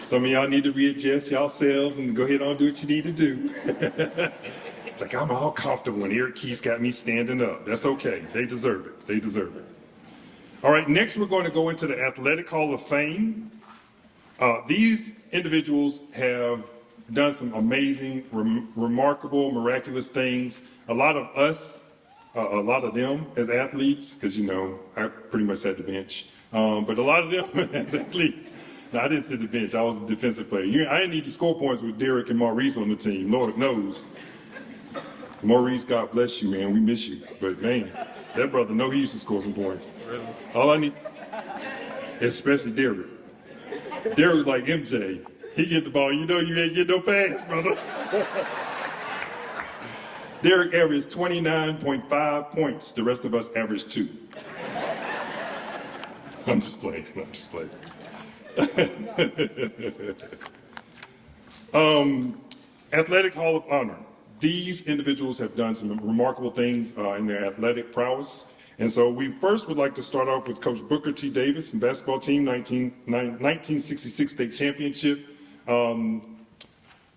Some of y'all need to readjust y'allselves and go ahead and do what you need to do. Like, I'm all comfortable and Eric Keys got me standing up. That's okay. They deserve it. All right, next we're going to go into the Athletic Hall of Fame. These individuals have done some amazing, remarkable, miraculous things. A lot of them as athletes, because, I pretty much sat the bench, but a lot of them as athletes. No, I didn't sit the bench. I was a defensive player. I didn't need to score points with Derek and Maurice on the team. Lord knows. Maurice, God bless you, man. We miss you. But, man, that brother know he used to score some points. Really? All I need, especially Derek. Derek's like MJ. He get the ball. You ain't get no pass, brother. Derek averaged 29.5 points. The rest of us averaged 2. I'm just playing. Athletic Hall of Honor. These individuals have done some remarkable things in their athletic prowess. And so we first would like to start off with Coach Booker T. Davis and basketball team, 1966 state championship.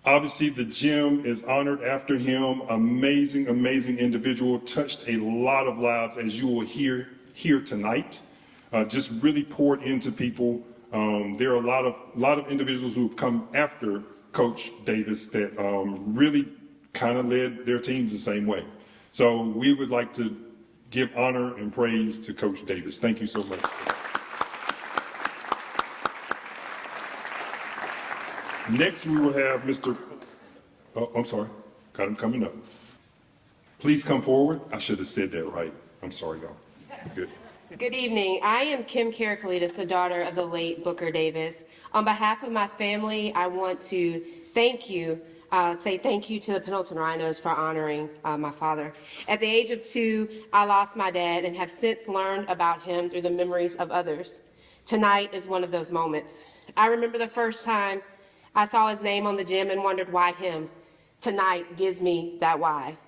Obviously, the gym is honored after him. Amazing individual, touched a lot of lives, as you will hear here tonight. Just really poured into people. There are a lot of individuals who have come after Coach Davis that really kind of led their teams the same way. So we would like to give honor and praise to Coach Davis. Thank you so much. Next, we will have Mr. Oh, I'm sorry. Got him coming up. Please come forward. I should have said that right. I'm sorry, y'all. Good. Good evening. I am Kim Karakalitis, the daughter of the late Booker Davis. On behalf of my family, I want to say thank you to the Pendleton Rhinos for honoring my father. At the age of 2, I lost my dad and have since learned about him through the memories of others. Tonight is one of those moments. I remember the first time I saw his name on the gym and wondered why him. Tonight gives me that why.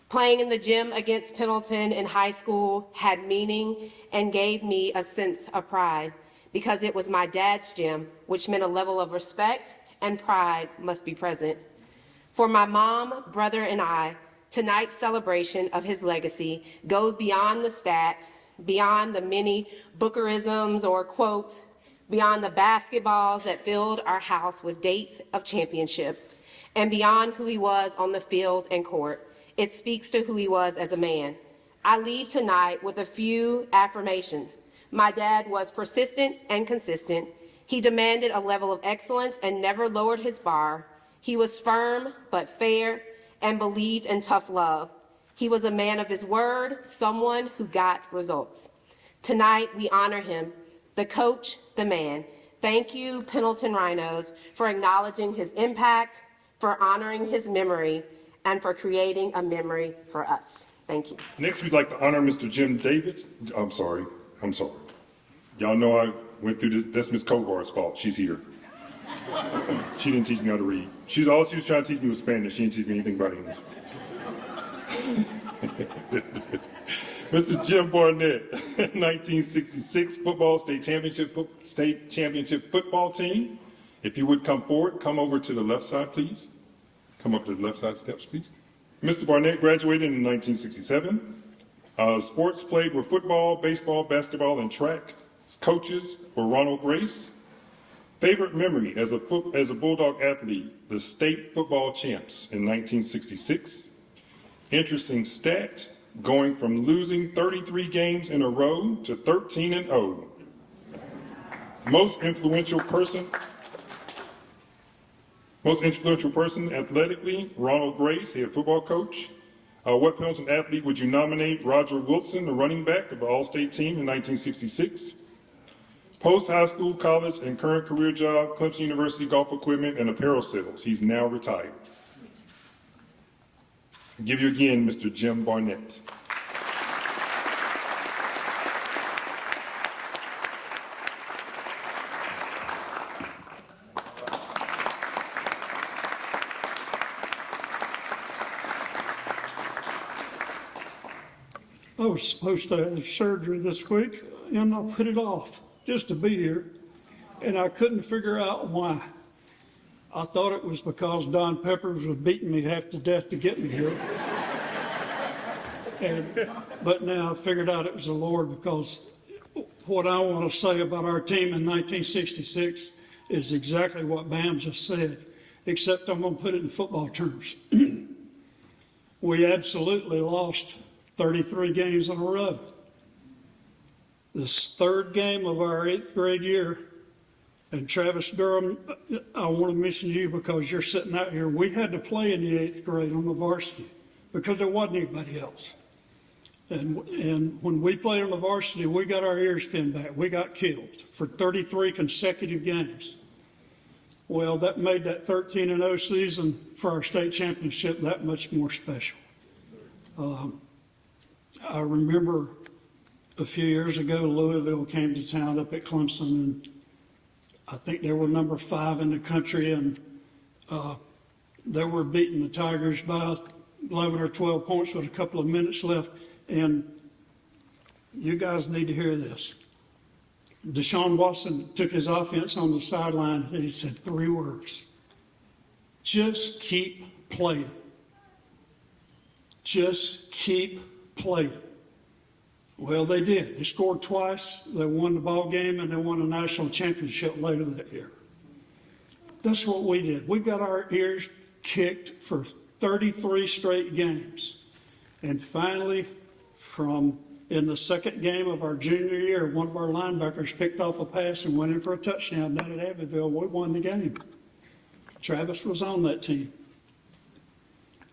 Playing in the gym against Pendleton in high school had meaning and gave me a sense of pride because it was my dad's gym, which meant a level of respect and pride must be present. For my mom, brother, and I, tonight's celebration of his legacy goes beyond the stats, beyond the many Bookerisms or quotes, beyond the basketballs that filled our house with dates of championships, and beyond who he was on the field and court. It speaks to who he was as a man. I leave tonight with a few affirmations. My dad was persistent and consistent. He demanded a level of excellence and never lowered his bar. He was firm but fair and believed in tough love. He was a man of his word, someone who got results. Tonight, we honor him, the coach, the man. Thank you, Pendleton Rhinos, for acknowledging his impact, for honoring his memory, and for creating a memory for us. Thank you. Next, we'd like to honor Mr. Jim Davis. I'm sorry. Y'all know I went through this. That's Miss Kovar's fault. She's here. She didn't teach me how to read. All she was trying to teach me was Spanish. She didn't teach me anything about English. Mr. Jim Barnett, 1966 football state championship football team. If you would come forward, come over to the left side, please. Come up to the left side steps, please. Mr. Barnett graduated in 1967. Sports played were football, baseball, basketball, and track. His coaches were Ronald Grace. Favorite memory as a Bulldog athlete, the state football champs in 1966. Interesting stat, going from losing 33 games in a row to 13-0. Most influential person athletically, Ronald Grace, head football coach. What Pendleton athlete would you nominate? Roger Wilson, the running back of the All-State team in 1966. Post-high school, college, and current career job, Clemson University golf equipment and apparel sales. He's now retired. I'll give you again, Mr. Jim Barnett. I was supposed to have surgery this week, and I put it off just to be here, and I couldn't figure out why. I thought it was because Don Peppers was beating me half to death to get me here. But now I figured out it was the Lord, because what I want to say about our team in 1966 is exactly what Bam just said, except I'm going to put it in football terms. We absolutely lost 33 games in a row. This third game of our 8th grade year, and Travis Durham, I want to mention you because you're sitting out here. We had to play in the 8th grade on the varsity because there wasn't anybody else. And when we played on the varsity, we got our ears pinned back. We got killed for 33 consecutive games. Well, that made that 13-0 season for our state championship that much more special. I remember a few years ago, Louisville came to town up at Clemson, and I think they were number 5 in the country, and they were beating the Tigers by 11 or 12 points with a couple of minutes left. And you guys need to hear this. Deshaun Watson took his offense on the sideline, and he said 3 words: just keep playing. Just keep playing. Well, they did. They scored twice. They won the ball game, and they won a national championship later that year. That's what we did. We got our ears kicked for 33 straight games. And finally, in the second game of our junior year, one of our linebackers picked off a pass and went in for a touchdown down at Abbeville. We won the game. Travis was on that team.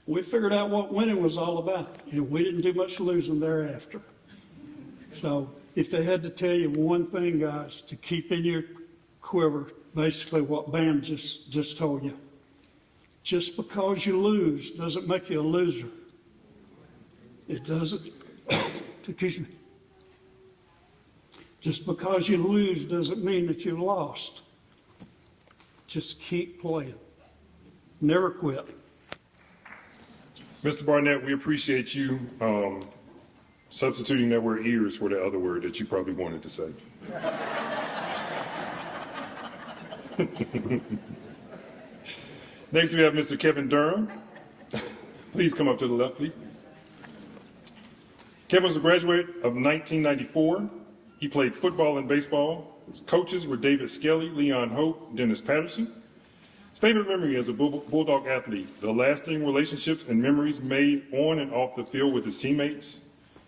We figured out what winning was all about, and we didn't do much losing thereafter. So if they had to tell you one thing, guys, to keep in your quiver, basically what Bam just told you: just because you lose doesn't make you a loser. It doesn't. Excuse me. Just because you lose doesn't mean that you lost. Just keep playing. Never quit. Mr. Barnett, we appreciate you substituting that word ears for the other word that you probably wanted to say. Next, we have Mr. Kevin Durham. Please come up to the left, please. Kevin was a graduate of 1994. He played football and baseball. His coaches were David Skelly, Leon Hope, Dennis Patterson. His favorite memory as a Bulldog athlete: the lasting relationships and memories made on and off the field with his teammates.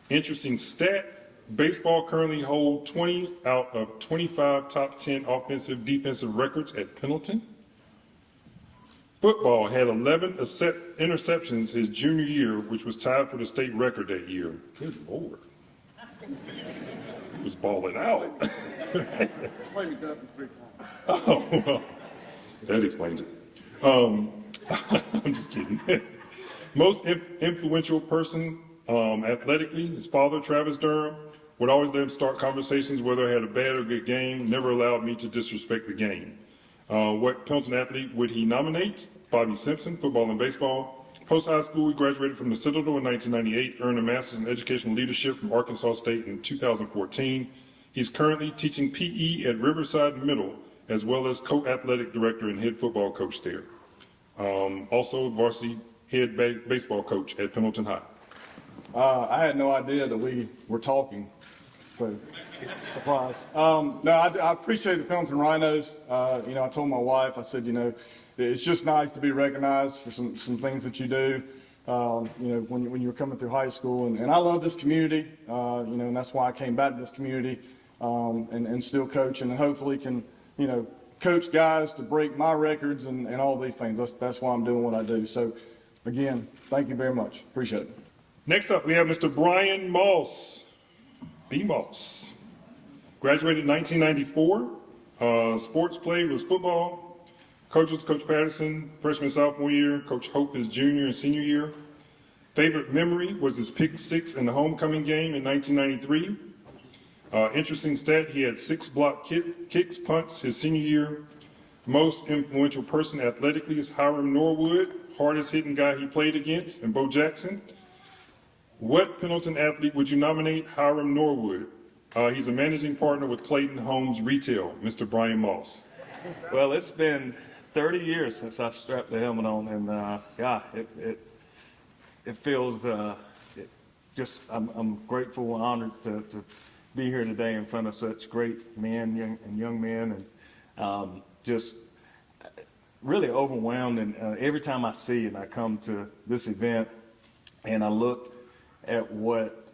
Interesting stat: baseball currently holds 20 out of 25 top 10 offensive defensive records at Pendleton. Football had 11 interceptions his junior year, which was tied for the state record that year. Good Lord. He was balling out. Oh, well, that explains it. I'm just kidding. Most influential person athletically: his father, Travis Durham, would always let him start conversations whether I had a bad or good game, never allowed me to disrespect the game. What Pendleton athlete would he nominate? Bobby Simpson, football and baseball. Post-high school, he graduated from the Citadel in 1998, earned a master's in educational leadership from Arkansas State in 2014. He's currently teaching PE at Riverside Middle, as well as co-athletic director and head football coach there. Also varsity head baseball coach at Pendleton High. I had no idea that we were talking, so surprise. No, I appreciate the Pendleton Rhinos. I told my wife, I said, it's just nice to be recognized for some things that you do, when you're coming through high school. And I love this community, and that's why I came back to this community and still coaching, and hopefully can, coach guys to break my records and all these things. That's why I'm doing what I do. So, again, thank you very much. Appreciate it. Next up, we have Mr. Brian Moss, B. Moss. Graduated in 1994. Sports played was football. Coach was Coach Patterson, freshman, sophomore year. Coach Hope his junior and senior year. Favorite memory was his pick six in the homecoming game in 1993. Interesting stat, he had 6 block kicks, punts his senior year. Most influential person athletically is Hiram Norwood, hardest hitting guy he played against, and Bo Jackson. What Pendleton athlete would you nominate Hiram Norwood? He's a managing partner with Clayton Homes Retail, Mr. Brian Moss. Well, it's been 30 years since I strapped the helmet on, and it feels I'm grateful and honored to be here today in front of such great men and young men, and just really overwhelmed. And every time I see and I come to this event and I look at what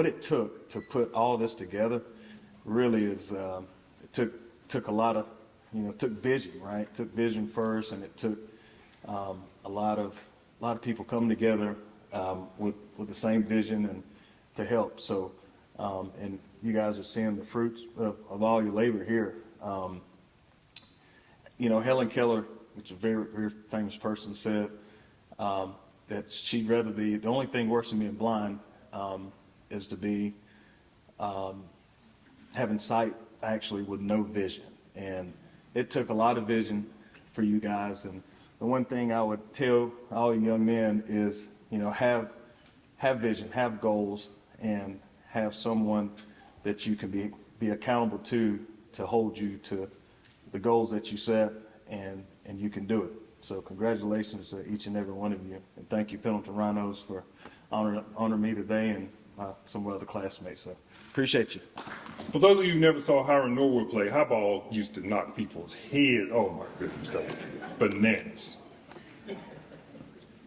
it took to put all this together, really is it took a lot of it took vision, right? It took vision first, and it took a lot of people coming together with the same vision and to help. So, and you guys are seeing the fruits of all your labor here. Helen Keller, which is a very, very famous person, said that she'd rather be, the only thing worse than being blind is to be having sight actually with no vision. And it took a lot of vision for you guys. And the one thing I would tell all you young men is, have vision, have goals, and have someone that you can be accountable to hold you to the goals that you set, and you can do it. So congratulations to each and every one of you, and thank you, Pendleton Rhinos, for honoring me today, and some of the other classmates. So appreciate you. For those of you who never saw Hiram Norwood play, high ball used to knock people's heads. Oh my goodness, that was bananas.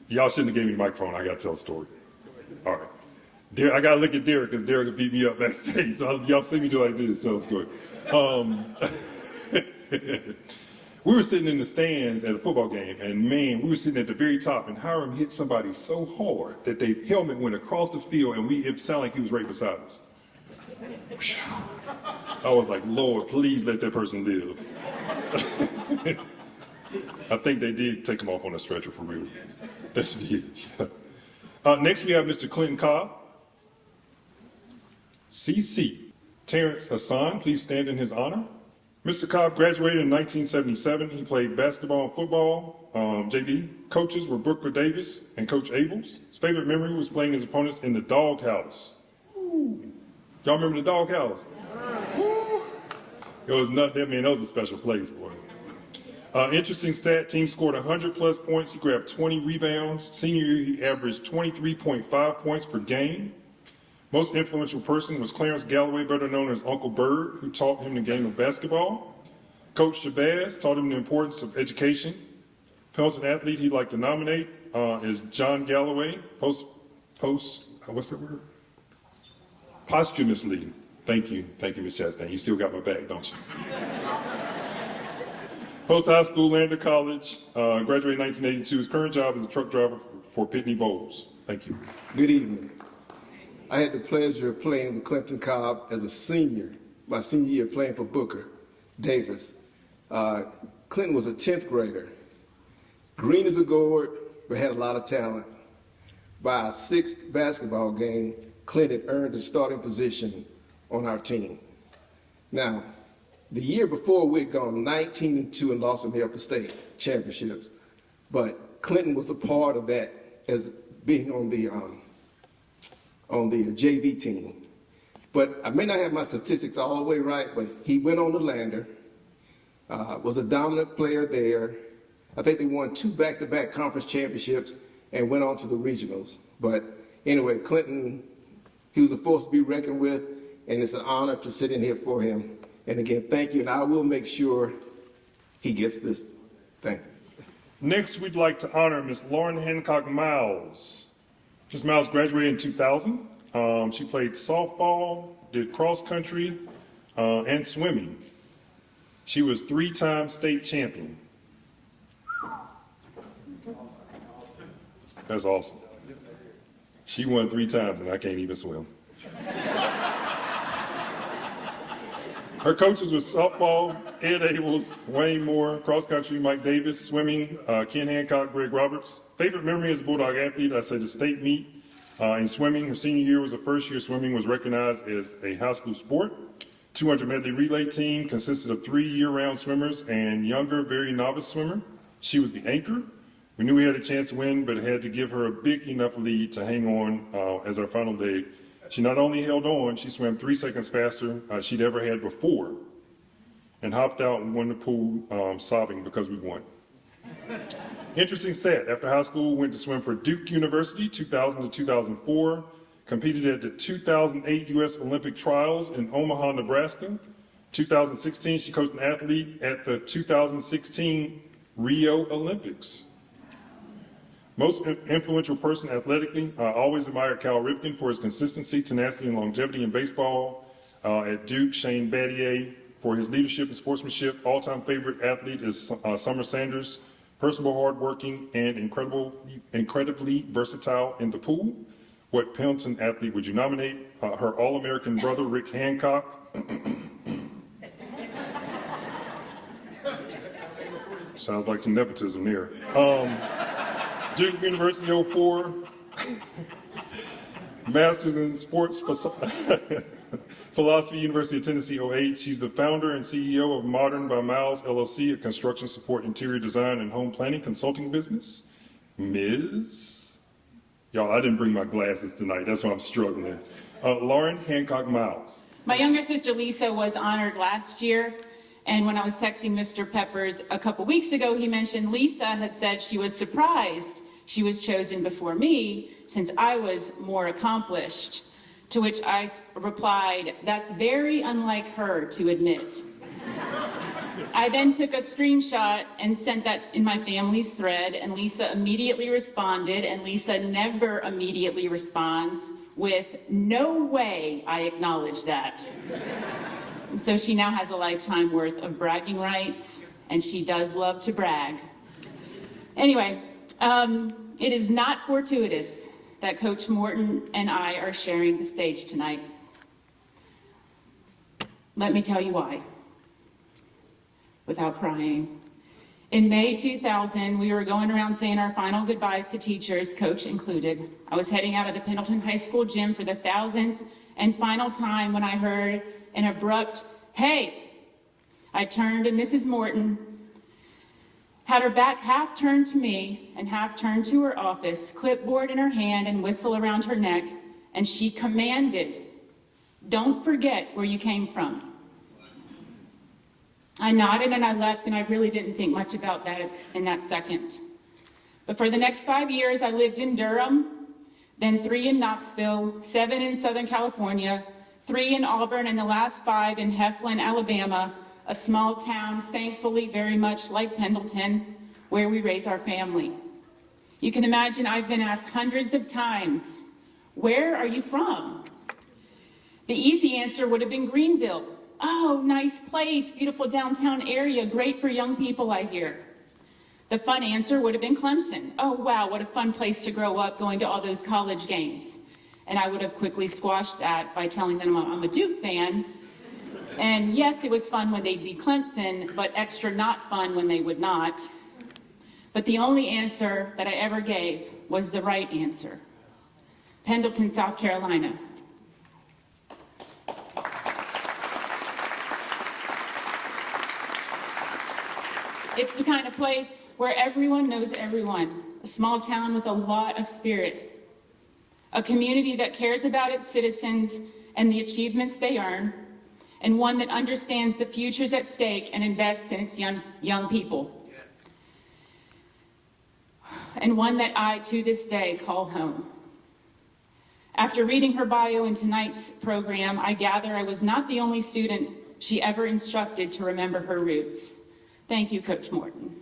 Y'all shouldn't have gave me the microphone. I got to tell a story. All right. I got to look at Derek because Derek will beat me up backstage. So y'all see me do like this, tell a story. We were sitting in the stands at a football game, and man, we were sitting at the very top, and Hiram hit somebody so hard that their helmet went across the field, and it sounded like he was right beside us. I was like, Lord, please let that person live. I think they did take him off on a stretcher for real. They did. Next, we have Mr. Clinton Cobb. CC. Terrence Hassan, please stand in his honor. Mr. Cobb graduated in 1977. He played basketball and football. JV coaches were Booker Davis and Coach Abels. His favorite memory was playing his opponents in the doghouse. Y'all remember the doghouse? It was nothing, man, that was a special place, boy. Interesting stat, team scored 100 plus points. He grabbed 20 rebounds. Senior year, he averaged 23.5 points per game. Most influential person was Clarence Galloway, better known as Uncle Bird, who taught him the game of basketball. Coach Shabazz taught him the importance of education. Pendleton athlete he'd like to nominate is John Galloway, what's that word? Posthumously. Thank you, Ms. Chastain. You still got my back, don't you? Post-high school, Lander College, graduated in 1982. His current job is a truck driver for Pitney Bowes. Thank you. Good evening. I had the pleasure of playing with Clinton Cobb as a senior, my senior year playing for Booker Davis. Clinton was a 10th grader. Green as a gourd, but had a lot of talent. By our 6th basketball game, Clint had earned a starting position on our team. Now, the year before, we had gone 19-2 and lost in the upper state championships. But Clinton was a part of that as being on the JV team. But I may not have my statistics all the way right, but he went on the Lander, was a dominant player there. I think they won 2 back-to-back conference championships and went on to the regionals. But anyway, Clinton, he was a force to be reckoned with, and it's an honor to sit in here for him. And again, thank you, and I will make sure he gets this. Thank you. Next, we'd like to honor Miss Lauren Hancock Miles. Ms. Miles graduated in 2000. She played softball, did cross country, and swimming. She was 3-time state champion. That's awesome. She won 3 times and I can't even swim. Her coaches were softball, Ed Abels, Wayne Moore, cross country, Mike Davis, swimming, Ken Hancock, Greg Roberts. Favorite memory as a Bulldog athlete, I say the state meet. In swimming, her senior year was the first year swimming was recognized as a high school sport. 200 medley relay team consisted of 3 year-round swimmers and younger, very novice swimmer. She was the anchor. We knew we had a chance to win, but had to give her a big enough lead to hang on as our final day. She not only held on, she swam 3 seconds faster she'd ever had before and hopped out and won the pool sobbing because we won. Interesting stat, after high school, went to swim for Duke University, 2000 to 2004, competed at the 2008 U.S. Olympic Trials in Omaha, Nebraska. 2016, she coached an athlete at the 2016 Rio Olympics. Most influential person athletically, I always admired Cal Ripken for his consistency, tenacity, and longevity in baseball. At Duke, Shane Battier for his leadership and sportsmanship. All-time favorite athlete is Summer Sanders. Personable, hardworking, and incredibly versatile in the pool. What Pendleton athlete would you nominate? Her All-American brother, Rick Hancock. Sounds like some nepotism there. Duke University 04, Masters in Sports Philosophy, University of Tennessee 08. She's the founder and CEO of Modern by Miles LLC, a construction support, interior design, and home planning consulting business. Ms. Y'all, I didn't bring my glasses tonight. That's why I'm struggling. Lauren Hancock Miles. My younger sister Lisa was honored last year. And when I was texting Mr. Peppers a couple weeks ago, he mentioned Lisa had said she was surprised she was chosen before me since I was more accomplished. To which I replied, that's very unlike her to admit. I then took a screenshot and sent that in my family's thread, and Lisa immediately responded, and Lisa never immediately responds with, no way I acknowledge that. And so she now has a lifetime worth of bragging rights, and she does love to brag. Anyway, it is not fortuitous that Coach Morton and I are sharing the stage tonight. Let me tell you why, without crying. In May 2000, we were going around saying our final goodbyes to teachers, Coach included. I was heading out of the Pendleton High School gym for the 1,000th and final time when I heard an abrupt, hey. I turned to Mrs. Morton, had her back half turned to me and half turned to her office, clipboard in her hand and whistle around her neck, and she commanded, don't forget where you came from. I nodded and I left, and I really didn't think much about that in that second. But for the next 5 years, I lived in Durham, then 3 in Knoxville, 7 in Southern California, 3 in Auburn, and the last 5 in Heflin, Alabama, a small town, thankfully very much like Pendleton, where we raise our family. You can imagine I've been asked hundreds of times, where are you from? The easy answer would have been Greenville. Oh, nice place, beautiful downtown area, great for young people, I hear. The fun answer would have been Clemson. Oh, wow, what a fun place to grow up, going to all those college games. And I would have quickly squashed that by telling them I'm a Duke fan. And yes, it was fun when they'd beat Clemson, but extra not fun when they would not. But the only answer that I ever gave was the right answer. Pendleton, South Carolina. It's the kind of place where everyone knows everyone, a small town with a lot of spirit, a community that cares about its citizens and the achievements they earn, and one that understands the futures at stake and invests in its young people. And one that I, to this day, call home. After reading her bio in tonight's program, I gather I was not the only student she ever instructed to remember her roots. Thank you, Coach Morton.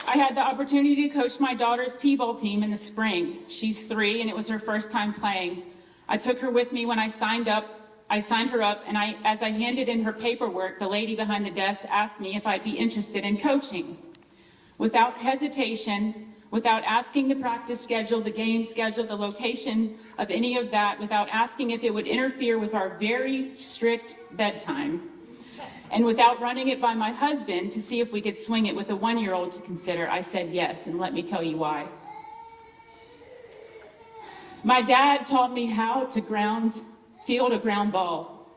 I had the opportunity to coach my daughter's t-ball team in the spring. She's 3 and it was her first time playing. I took her with me when I signed her up, and as I handed in her paperwork, the lady behind the desk asked me if I'd be interested in coaching. Without hesitation, without asking the practice schedule, the game schedule, the location of any of that, without asking if it would interfere with our very strict bedtime, and without running it by my husband to see if we could swing it with a 1-year-old to consider, I said yes, and let me tell you why. My dad taught me how to field a ground ball,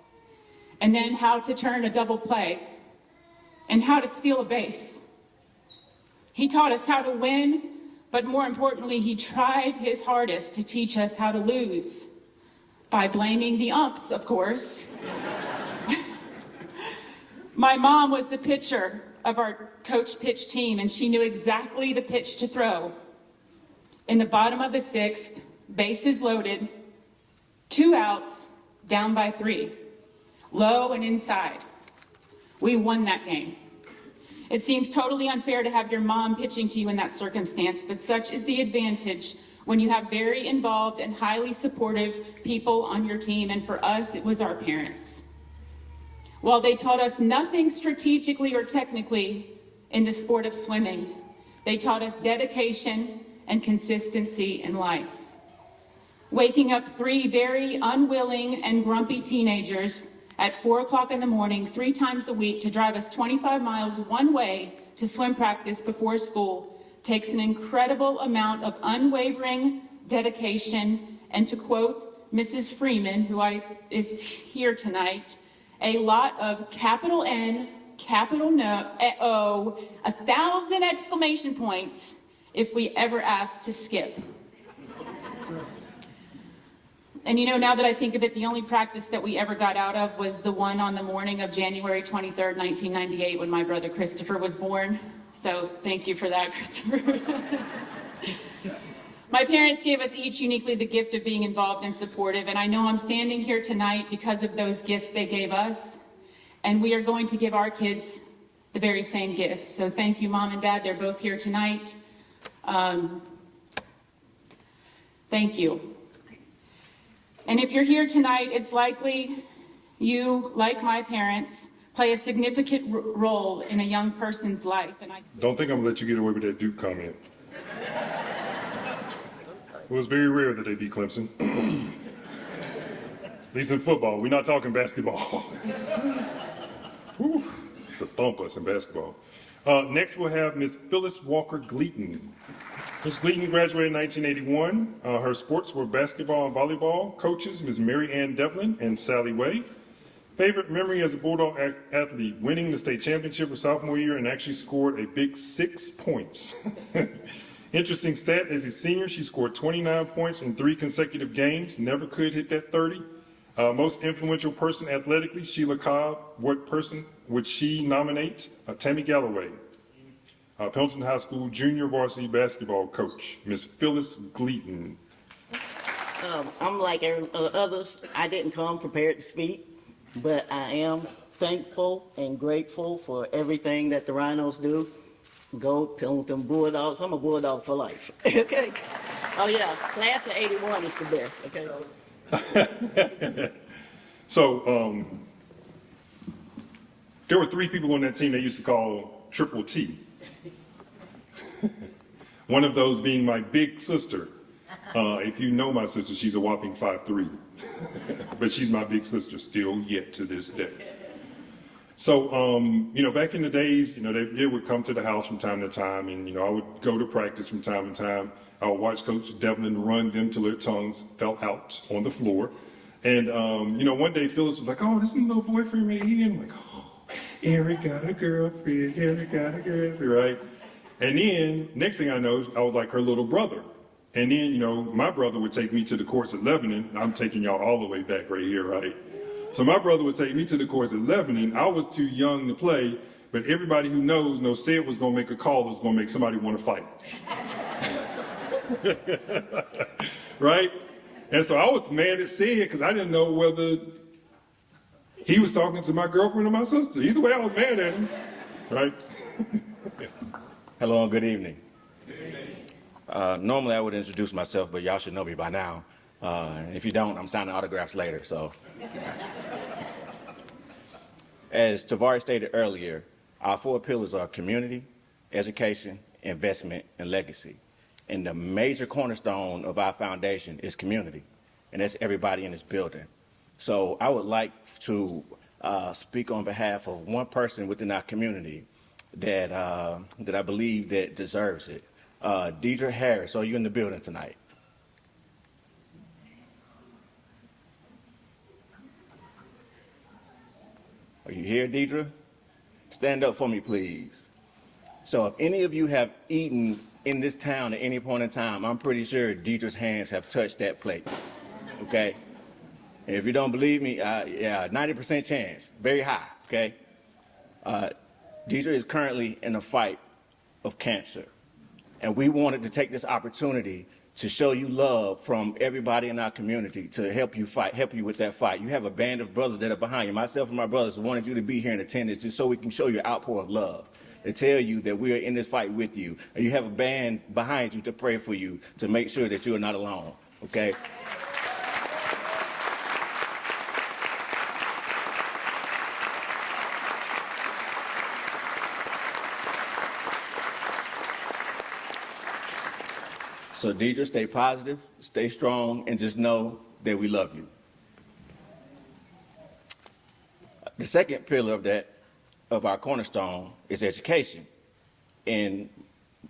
and then how to turn a double play, and how to steal a base. He taught us how to win, but more importantly, he tried his hardest to teach us how to lose, by blaming the umps, of course. My mom was the pitcher of our coach pitch team, and she knew exactly the pitch to throw. In the bottom of the 6th, bases loaded, 2 outs, down by 3, low and inside. We won that game. It seems totally unfair to have your mom pitching to you in that circumstance, but such is the advantage when you have very involved and highly supportive people on your team, and for us, it was our parents. While they taught us nothing strategically or technically in the sport of swimming, they taught us dedication and consistency in life. Waking up 3 very unwilling and grumpy teenagers at 4 o'clock in the morning, 3 times a week to drive us 25 miles one way to swim practice before school takes an incredible amount of unwavering dedication, and to quote Mrs. Freeman, who is here tonight, a lot of capital N, capital O, 1,000 exclamation points if we ever asked to skip. And now that I think of it, the only practice that we ever got out of was the one on the morning of January 23rd, 1998, when my brother Christopher was born. So thank you for that, Christopher. My parents gave us each uniquely the gift of being involved and supportive, and I know I'm standing here tonight because of those gifts they gave us, and we are going to give our kids the very same gifts. So thank you, Mom and Dad. They're both here tonight. Thank you. And if you're here tonight, it's likely you, like my parents, play a significant role in a young person's life. And Don't think I'm gonna let you get away with that Duke comment. It was very rare that they beat Clemson. At least in football. We're not talking basketball. Whew, it's a thump us in basketball. Next we'll have Ms. Phyllis Walker Gleaton. Ms. Gleaton graduated in 1981. Her sports were basketball and volleyball. Coaches, Ms. Mary Ann Devlin and Sally Way. Favorite memory as a Bulldog athlete, winning the state championship her sophomore year and actually scored a big 6 points. Interesting stat, as a senior, she scored 29 points in 3 consecutive games, never could hit that 30. Most influential person athletically, Sheila Cobb. What person would she nominate? Tammy Galloway. Pendleton High School junior varsity basketball coach, Miss Phyllis Gleaton. I'm like others. I didn't come prepared to speak, but I am thankful and grateful for everything that the Rhinos do. Go Pendleton Bulldogs. I'm a Bulldog for life. Okay. Oh yeah, class of '81 is the best. Okay. So there were 3 people on that team they used to call Triple T. One of those being my big sister. If you know my sister, she's a whopping 5'3", but she's my big sister still yet to this day. So, back in the days, they would come to the house from time to time, and, I would go to practice from time to time. I would watch Coach Devlin run them till their tongues fell out on the floor. And, one day Phyllis was like, oh, this is my little boyfriend right here. And I'm like, oh, Eric got a girlfriend, Eric got a girlfriend, right? And then, next thing I know, I was like her little brother. And then, my brother would take me to the courts of Lebanon. I'm taking y'all all the way back right here, right? So my brother would take me to the courts of Lebanon. I was too young to play, but everybody who knows Sid was going to make a call that was going to make somebody want to fight. Right? And so I was mad at Sid because I didn't know whether he was talking to my girlfriend or my sister. Either way, I was mad at him. Right? Hello and good evening. Normally I would introduce myself, but y'all should know me by now. If you don't, I'm signing autographs later, so. As Tavari stated earlier, our 4 pillars are community, education, investment, and legacy. And the major cornerstone of our foundation is community, and that's everybody in this building. So I would like to speak on behalf of one person within our community that I believe that deserves it. Zy'Adria Harris, are you in the building tonight? Are you here, Zy'Adria? Stand up for me, please. So if any of you have eaten in this town at any point in time, I'm pretty sure Zy'Adria's hands have touched that plate, okay? And if you don't believe me, 90% chance, very high, okay? Zy'Adria is currently in a fight of cancer. And we wanted to take this opportunity to show you love from everybody in our community to help you with that fight. You have a band of brothers that are behind you. Myself and my brothers wanted you to be here in attendance just so we can show you an outpour of love, to tell you that we are in this fight with you. And you have a band behind you to pray for you, to make sure that you are not alone, okay? So Zy'Adria, stay positive, stay strong, and just know that we love you. The second pillar of our cornerstone is education. And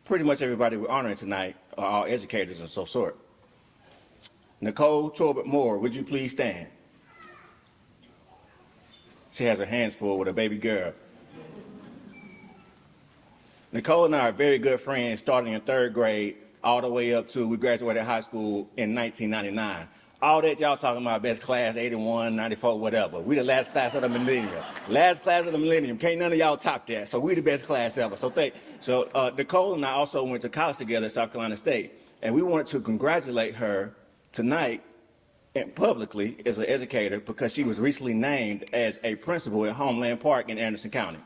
pretty much everybody we're honoring tonight are all educators of some sort. Nicole Torbert Moore, would you please stand? She has her hands full with a baby girl. Nicole and I are very good friends starting in 3rd grade all the way up to we graduated high school in 1999. All that y'all talking about best class, 81, 94, whatever. We the last class of the millennium. Last class of the millennium. Can't none of y'all top that. So we the best class ever. So Nicole and I also went to college together at South Carolina State. And we wanted to congratulate her tonight and publicly as an educator because she was recently named as a principal at Homeland Park in Anderson County.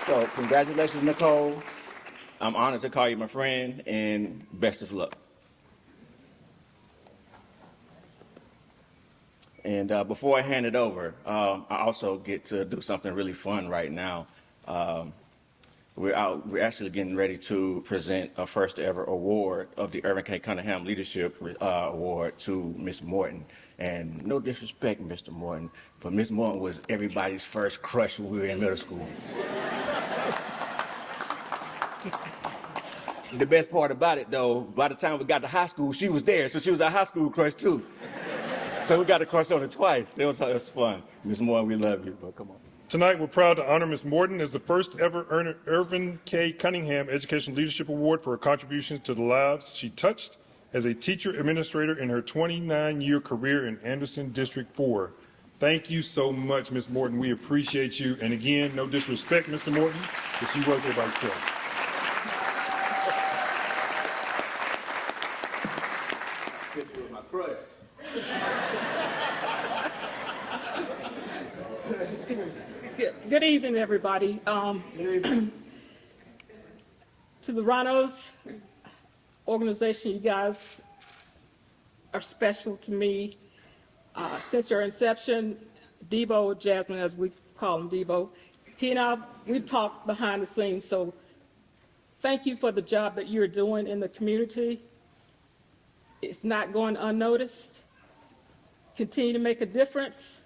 So congratulations, Nicole. I'm honored to call you my friend, and best of luck. And before I hand it over, I also get to do something really fun right now. We're actually getting ready to present a first ever award of the Irvin K. Cunningham Leadership Award to Miss Morton. And no disrespect, Mr. Morton, but Miss Morton was everybody's first crush when we were in middle school. The best part about it, though, by the time we got to high school, she was there, so she was our high school crush, too. So we got to crush on her twice. It was fun. Miss Morton, we love you, but come on. Tonight, we're proud to honor Ms. Morton as the first ever Irvin K. Cunningham Educational Leadership Award for her contributions to the lives she touched as a teacher administrator in her 29-year career in Anderson District 4. Thank you so much, Ms. Morton. We appreciate you. And again, no disrespect, Mr. Morton, but she was everybody's crush. Good evening, everybody. To the Rhinos organization, you guys are special to me. Since your inception, Debo, Jasmine, as we call him, Debo, he and I, we talked behind the scenes, so thank you for the job that you're doing in the community. It's not going unnoticed. Continue to make a difference.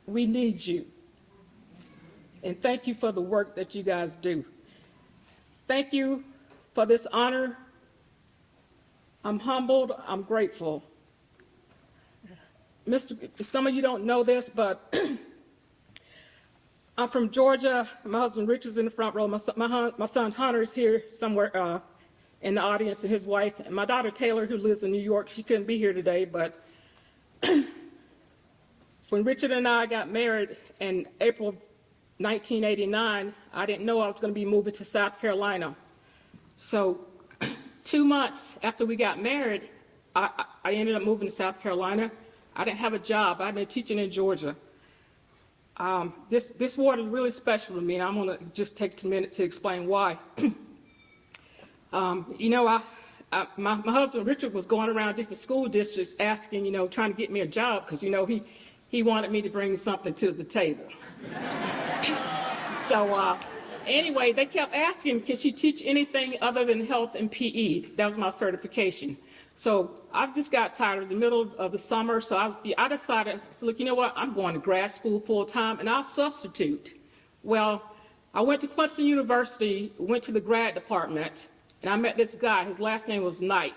We need you. And thank you for the work that you guys do. Thank you for this honor. I'm humbled, I'm grateful. Some of you don't know this, but I'm from Georgia. My husband Richard's in the front row. My son Hunter is here somewhere in the audience, and his wife. And my daughter Taylor, who lives in New York, she couldn't be here today, but when Richard and I got married in April of 1989, I didn't know I was going to be moving to South Carolina. So 2 months after we got married, I ended up moving to South Carolina. I didn't have a job. I've been teaching in Georgia. This ward is really special to me, and I'm going to just take a minute to explain why. My husband Richard was going around different school districts asking, trying to get me a job because, he wanted me to bring something to the table. So anyway, they kept asking, can she teach anything other than health and PE? That was my certification. So I just got tired. It was the middle of the summer, so I decided, look, you know what? I'm going to grad school full time, and I'll substitute. Well, I went to Clemson University, went to the grad department, and I met this guy. His last name was Knight.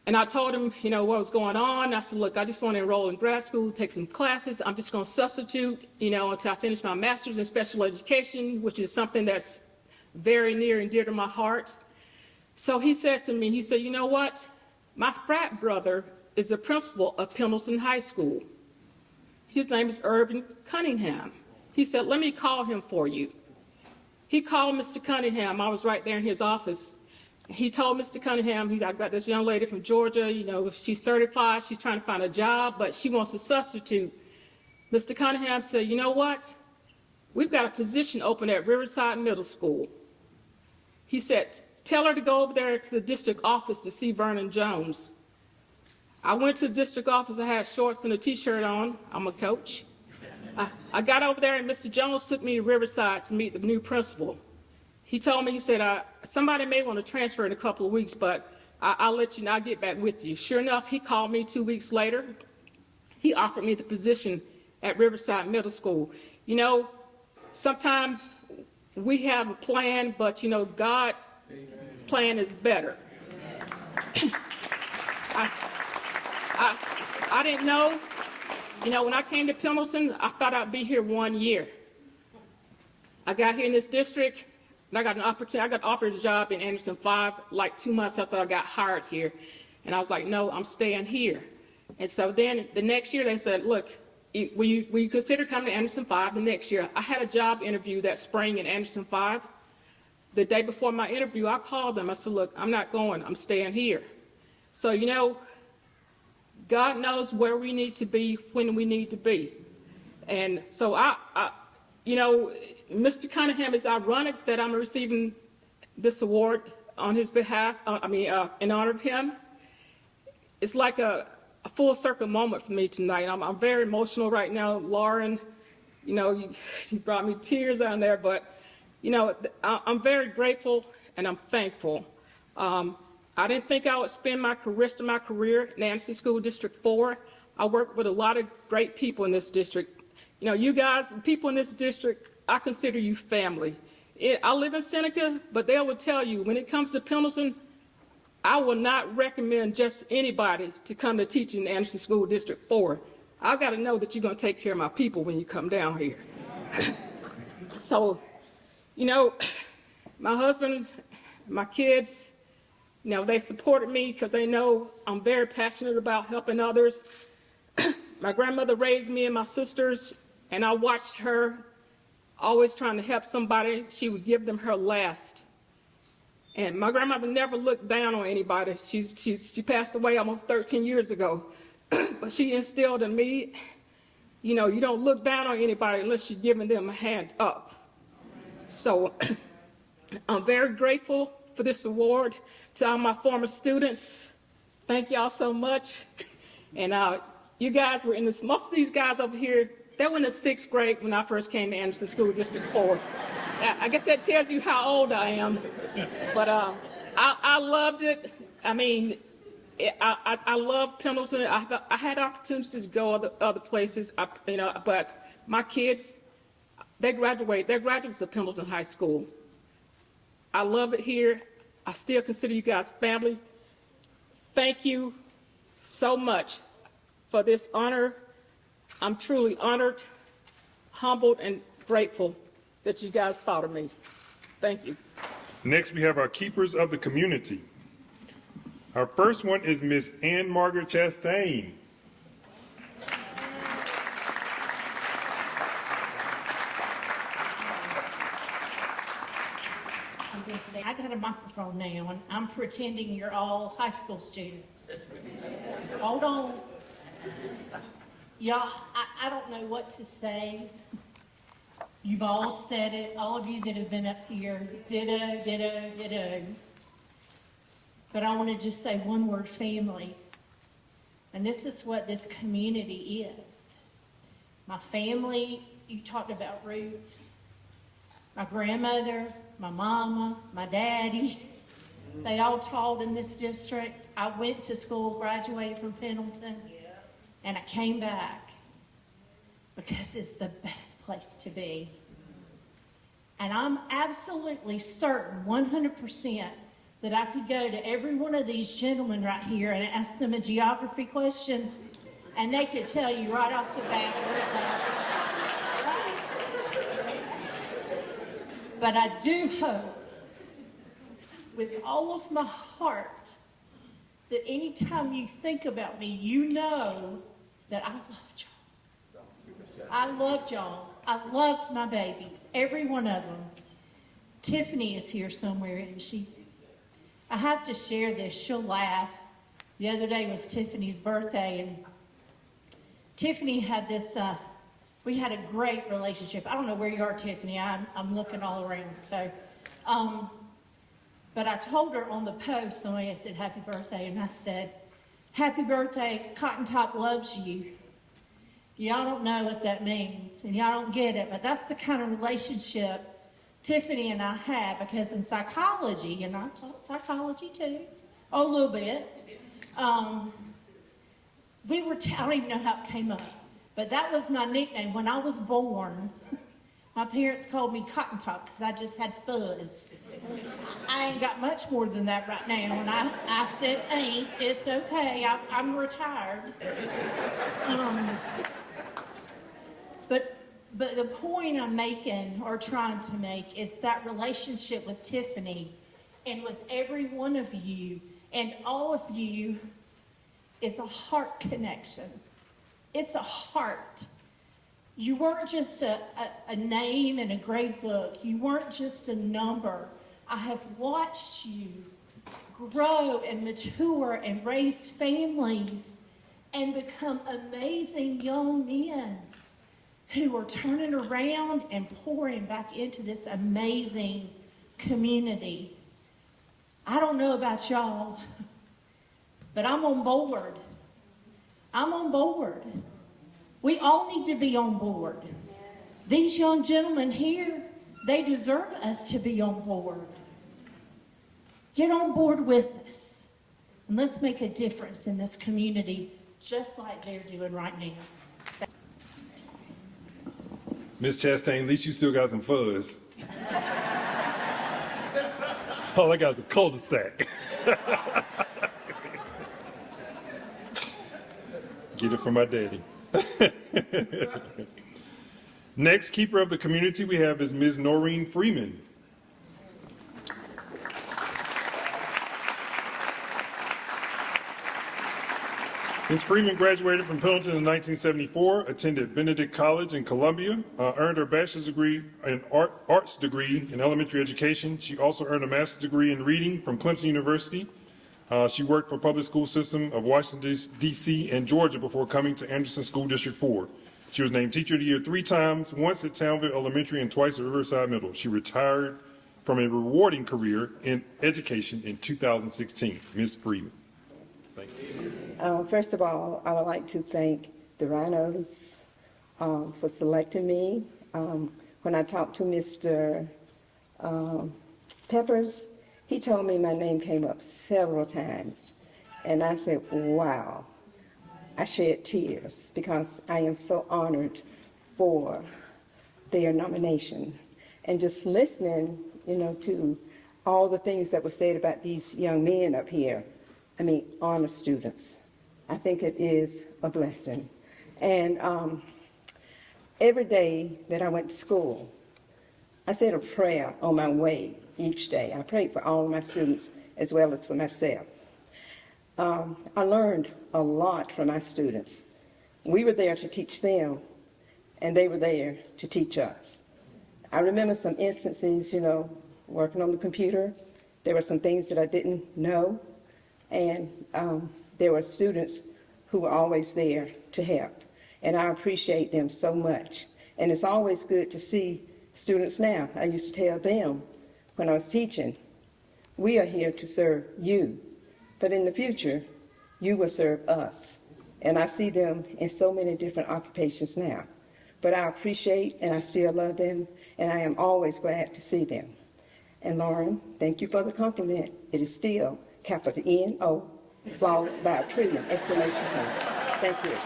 And I told him, what was going on. I said, look, I just want to enroll in grad school, take some classes. I'm just going to substitute, until I finish my master's in special education, which is something that's very near and dear to my heart. So he said to me, you know what? My frat brother is the principal of Pendleton High School. His name is Irvin Cunningham. He said, let me call him for you. He called Mr. Cunningham. I was right there in his office. He told Mr. Cunningham, I've got this young lady from Georgia, she's certified, she's trying to find a job, but she wants to substitute. Mr. Cunningham said, you know what? We've got a position open at Riverside Middle School. He said, tell her to go over there to the district office to see Vernon Jones. I went to the district office. I had shorts and a T-shirt on. I'm a coach. I got over there, and Mr. Jones took me to Riverside to meet the new principal. He told me, he said, somebody may want to transfer in a couple of weeks, but I'll let you know. I'll get back with you. Sure enough, he called me 2 weeks later. He offered me the position at Riverside Middle School. Sometimes we have a plan, but, God's plan is better. I didn't know. When I came to Pendleton, I thought I'd be here 1 year. I got here in this district, and I got an opportunity. I got offered a job in Anderson 5 like 2 months after I got hired here. And I was like, no, I'm staying here. And so then the next year they said, look, will you consider coming to Anderson 5 the next year? I had a job interview that spring in Anderson 5. The day before my interview, I called them. I said, look, I'm not going. I'm staying here. So, God knows where we need to be when we need to be. And so Mr. Cunningham, is ironic that I'm receiving this award on his behalf, in honor of him. It's like a full circle moment for me tonight. I'm very emotional right now. Lauren, she brought me tears down there, but, I'm very grateful and I'm thankful. I didn't think I would spend the rest of my career in Anderson School District 4. I worked with a lot of great people in this district. You guys, people in this district, I consider you family. I live in Seneca, but they will tell you, when it comes to Pendleton, I will not recommend just anybody to come to teach in Anderson School District 4. I've got to know that you're going to take care of my people when you come down here. So, my husband, my kids, they supported me because they know I'm very passionate about helping others. My grandmother raised me and my sisters, and I watched her always trying to help somebody. She would give them her last. And my grandmother never looked down on anybody. She passed away almost 13 years ago. But she instilled in me, you don't look down on anybody unless you're giving them a hand up. So I'm very grateful for this award. To all my former students, thank y'all so much. And you guys were in this, most of these guys over here, they were in the 6th grade when I first came to Anderson School District 4. I guess that tells you how old I am. But I loved it. I love Pendleton. I had opportunities to go other places, but my kids, they're graduates of Pendleton High School. I love it here. I still consider you guys family. Thank you so much for this honor. I'm truly honored, humbled, and grateful that you guys thought of me. Thank you. Next, we have our keepers of the community. Our first one is Miss Ann Margaret Chastain. I got a microphone now, and I'm pretending you're all high school students. Hold on. Y'all, I don't know what to say. You've all said it, all of you that have been up here, ditto, ditto, ditto. But I want to just say one word, family. And this is what this community is. My family, you talked about roots. My grandmother, my mama, my daddy, they all taught in this district. I went to school, graduated from Pendleton, and I came back because it's the best place to be. And I'm absolutely certain, 100%, that I could go to every one of these gentlemen right here and ask them a geography question, and they could tell you right off the bat where it's at. But I do hope, with all of my heart, that anytime you think about me, you know that I loved y'all. I loved y'all. I loved my babies, every one of them. Tiffany is here somewhere, isn't she? I have to share this. She'll laugh. The other day was Tiffany's birthday, and Tiffany had this, we had a great relationship. I don't know where you are, Tiffany. I'm looking all around. So, but I told her on the post, somebody had said happy birthday, and I said, happy birthday, Cotton Top loves you. Y'all don't know what that means, and y'all don't get it, but that's the kind of relationship Tiffany and I have, because in psychology, and I taught psychology too, a little bit, we were, I don't even know how it came up, but that was my nickname. When I was born, my parents called me Cotton Top because I just had fuzz. I ain't got much more than that right now, and I said ain't, it's okay, I'm retired. But the point I'm making, or trying to make, is that relationship with Tiffany and with every one of you and all of you is a heart connection. It's a heart. You weren't just a name in a grade book. You weren't just a number. I have watched you grow and mature and raise families and become amazing young men who are turning around and pouring back into this amazing community. I don't know about y'all, but I'm on board. I'm on board. We all need to be on board. These young gentlemen here, they deserve us to be on board. Get on board with us, and let's make a difference in this community, just like they're doing right now. Miss Chastain, at least you still got some fuzz. All I got is a cul-de-sac. Get it from my daddy. Next keeper of the community we have is Ms. Noreen Freeman. Ms. Freeman graduated from Pendleton in 1974, attended Benedict College in Columbia, earned her bachelor's degree in arts degree in elementary education. She also earned a master's degree in reading from Clemson University. She worked for public school system of Washington, D.C. and Georgia before coming to Anderson School District 4. She was named Teacher of the Year 3 times, once at Townville Elementary and twice at Riverside Middle. She retired from a rewarding career in education in 2016. Ms. Freeman. Thank you. First of all, I would like to thank the Rhinos for selecting me. When I talked to Mr. Peppers, he told me my name came up several times. And I said, wow. I shed tears because I am so honored for their nomination. And just listening, to all the things that were said about these young men up here, I mean, honor students. I think it is a blessing. And every day that I went to school, I said a prayer on my way each day. I prayed for all of my students as well as for myself. I learned a lot from my students. We were there to teach them, and they were there to teach us. I remember some instances, you know, working on the computer. There were some things that I didn't know, and there were students who were always there to help. And I appreciate them so much. And it's always good to see students now. I used to tell them when I was teaching, we are here to serve you, but in the future, you will serve us. And I see them in so many different occupations now. But I appreciate and I still love them, and I am always glad to see them. And Lauren, thank you for the compliment. It is still capital N-O, followed by a trillion exclamation points. Thank you.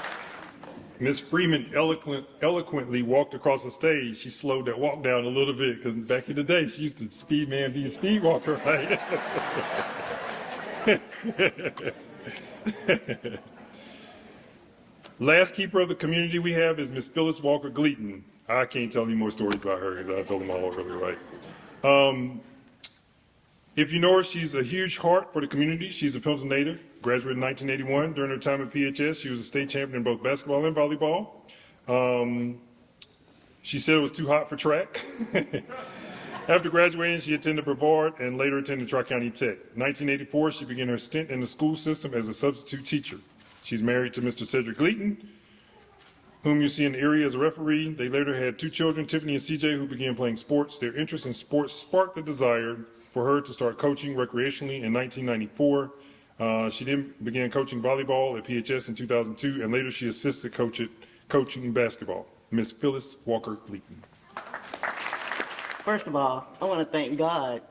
Ms. Freeman eloquently walked across the stage. She slowed that walk down a little bit because back in the day, she used to speed man be a speed walker, right? Last keeper of the community we have is Miss Phyllis Walker Gleaton. I can't tell any more stories about her because I told them all earlier, right? If you know her, she's a huge heart for the community. She's a Pendleton native, graduated in 1981. During her time at PHS, she was a state champion in both basketball and volleyball. She said it was too hot for track. After graduating, she attended Brevard and later attended Tri-County Tech. In 1984, she began her stint in the school system as a substitute teacher. She's married to Mr. Cedric Gleaton, whom you see in the area as a referee. They later had 2 children, Tiffany and CJ, who began playing sports. Their interest in sports sparked the desire for her to start coaching recreationally in 1994. She then began coaching volleyball at PHS in 2002, and later she assisted coaching basketball. Ms. Phyllis Walker Gleaton. First of all, I want to thank God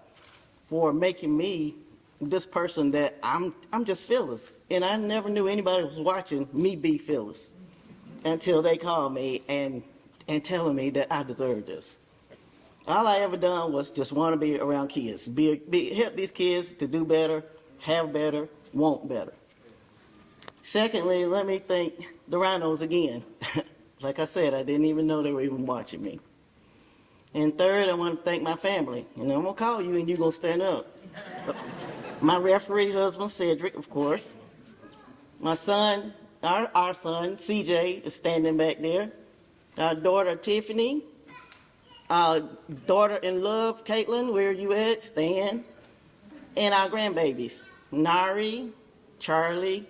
for making me this person that I'm just Phyllis. And I never knew anybody was watching me be Phyllis until they called me and telling me that I deserved this. All I ever done was just want to be around kids, help these kids to do better, have better, want better. Secondly, let me thank the Rhinos again. Like I said, I didn't even know they were even watching me. And third, I want to thank my family. And I'm going to call you and you're going to stand up. My referee husband, Cedric, of course. My son, our son, CJ, is standing back there. Our daughter, Tiffany. Our daughter-in-love, Caitlin, where you at? Stan. And our grandbabies, Nari, Charlie,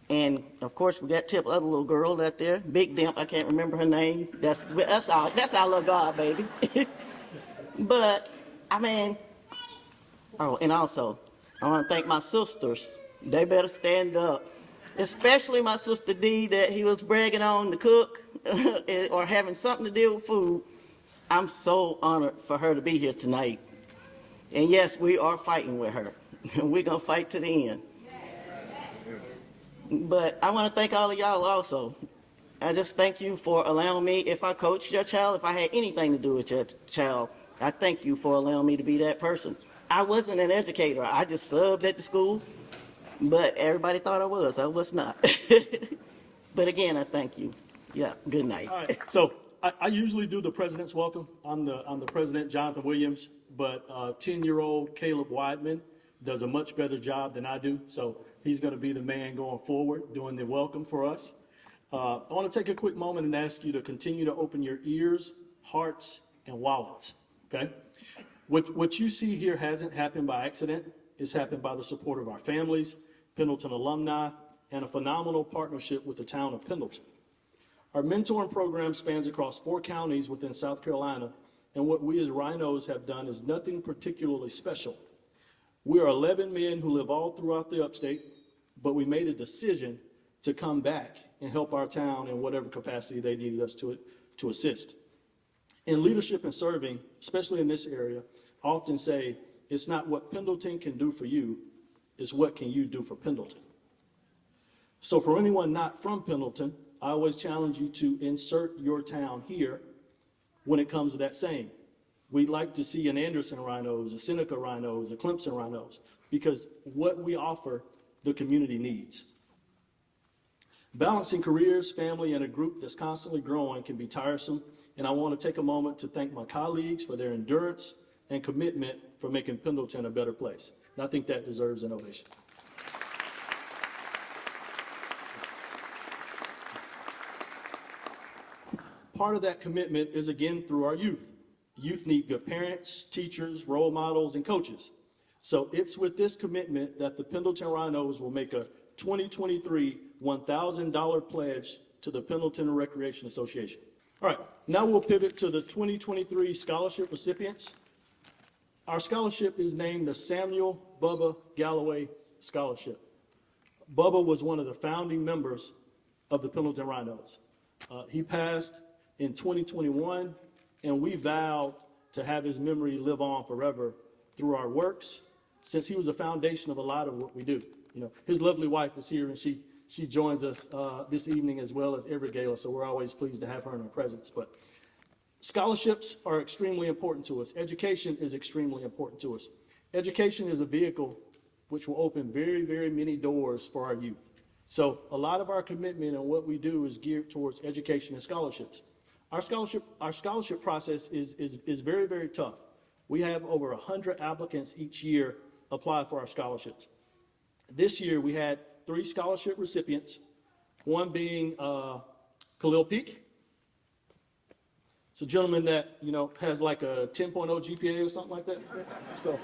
and of course we got Tip, other little girl out there, Big Dimp, I can't remember her name. That's our little god baby. But I mean, oh, and also I want to thank my sisters. They better stand up, especially my sister Dee that he was bragging on the cook or having something to do with food. I'm so honored for her to be here tonight. And yes, we are fighting with her. We're going to fight to the end. But I want to thank all of y'all also. I just thank you for allowing me, if I coached your child, if I had anything to do with your child, I thank you for allowing me to be that person. I wasn't an educator. I just subbed at the school, but everybody thought I was. I was not. But again, I thank you. Yeah, good night. All right, so I usually do the president's welcome. I'm the president, Jonathan Williams, but 10-year-old Caleb Weidman does a much better job than I do. So he's going to be the man going forward, doing the welcome for us. I want to take a quick moment and ask you to continue to open your ears, hearts, and wallets, okay? What you see here hasn't happened by accident. It's happened by the support of our families, Pendleton alumni, and a phenomenal partnership with the town of Pendleton. Our mentoring program spans across 4 counties within South Carolina, and what we as Rhinos have done is nothing particularly special. We are 11 men who live all throughout the upstate, but we made a decision to come back and help our town in whatever capacity they needed us to assist. In leadership and serving, especially in this area, I often say, it's not what Pendleton can do for you, it's what can you do for Pendleton. So for anyone not from Pendleton, I always challenge you to insert your town here when it comes to that saying. We'd like to see an Anderson Rhinos, a Seneca Rhinos, a Clemson Rhinos, because what we offer, the community needs. Balancing careers, family, and a group that's constantly growing can be tiresome, and I want to take a moment to thank my colleagues for their endurance and commitment for making Pendleton a better place. And I think that deserves an ovation. Part of that commitment is again through our youth. Youth need good parents, teachers, role models, and coaches. So it's with this commitment that the Pendleton Rhinos will make a 2023 $1,000 pledge to the Pendleton Recreation Association. All right, now we'll pivot to the 2023 scholarship recipients. Our scholarship is named the Samuel Bubba Galloway Scholarship. Bubba was one of the founding members of the Pendleton Rhinos. He passed in 2021, and we vowed to have his memory live on forever through our works, since he was the foundation of a lot of what we do. You know, his lovely wife is here, and she joins us this evening as well as every gala, so we're always pleased to have her in our presence. But scholarships are extremely important to us. Education is extremely important to us. Education is a vehicle which will open very, very many doors for our youth. So a lot of our commitment and what we do is geared towards education and scholarships. Our scholarship process is very, very tough. We have over 100 applicants each year apply for our scholarships. This year we had 3 scholarship recipients, one being Khalil Peak. It's a gentleman that, you know, has like a 10.0 GPA or something like that. So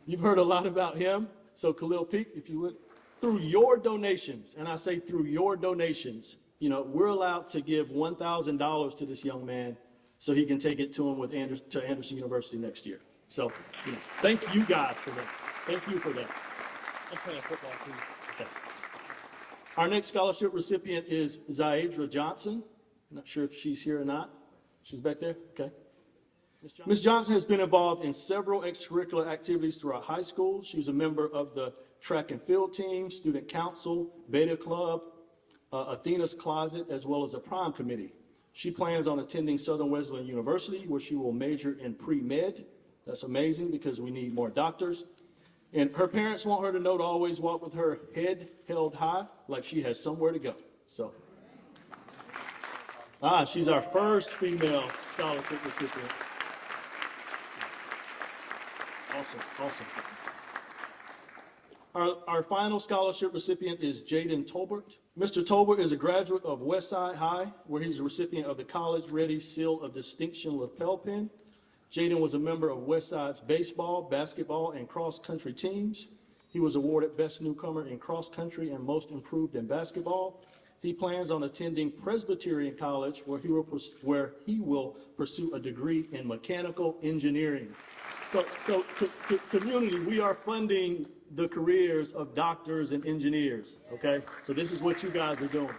you've heard a lot about him. So Khalil Peak, if you would, through your donations, and I say through your donations, you know, we're allowed to give $1,000 to this young man so he can take it to him with to Anderson University next year. So, you know, thank you guys for that. Thank you for that. I'm playing football too. Okay. Our next scholarship recipient is Zy'Adria Johnson. I'm not sure if she's here or not. She's back there? Okay. Ms. Johnson has been involved in several extracurricular activities throughout high school. She was a member of the track and field team, student council, Beta Club, Athena's Closet, as well as a prom committee. She plans on attending Southern Wesleyan University, where she will major in pre-med. That's amazing because we need more doctors. And her parents want her to know to always walk with her head held high, like she has somewhere to go. So, she's our first female scholarship recipient. Awesome, awesome. Our final scholarship recipient is Jaden Tolbert. Mr. Tolbert is a graduate of Westside High, where he's a recipient of the College Ready Seal of Distinction lapel pin. Jaden was a member of Westside's baseball, basketball, and cross-country teams. He was awarded Best Newcomer in cross-country and Most Improved in basketball. He plans on attending Presbyterian College, where he will pursue a degree in mechanical engineering. So community, we are funding the careers of doctors and engineers, okay? So this is what you guys are doing.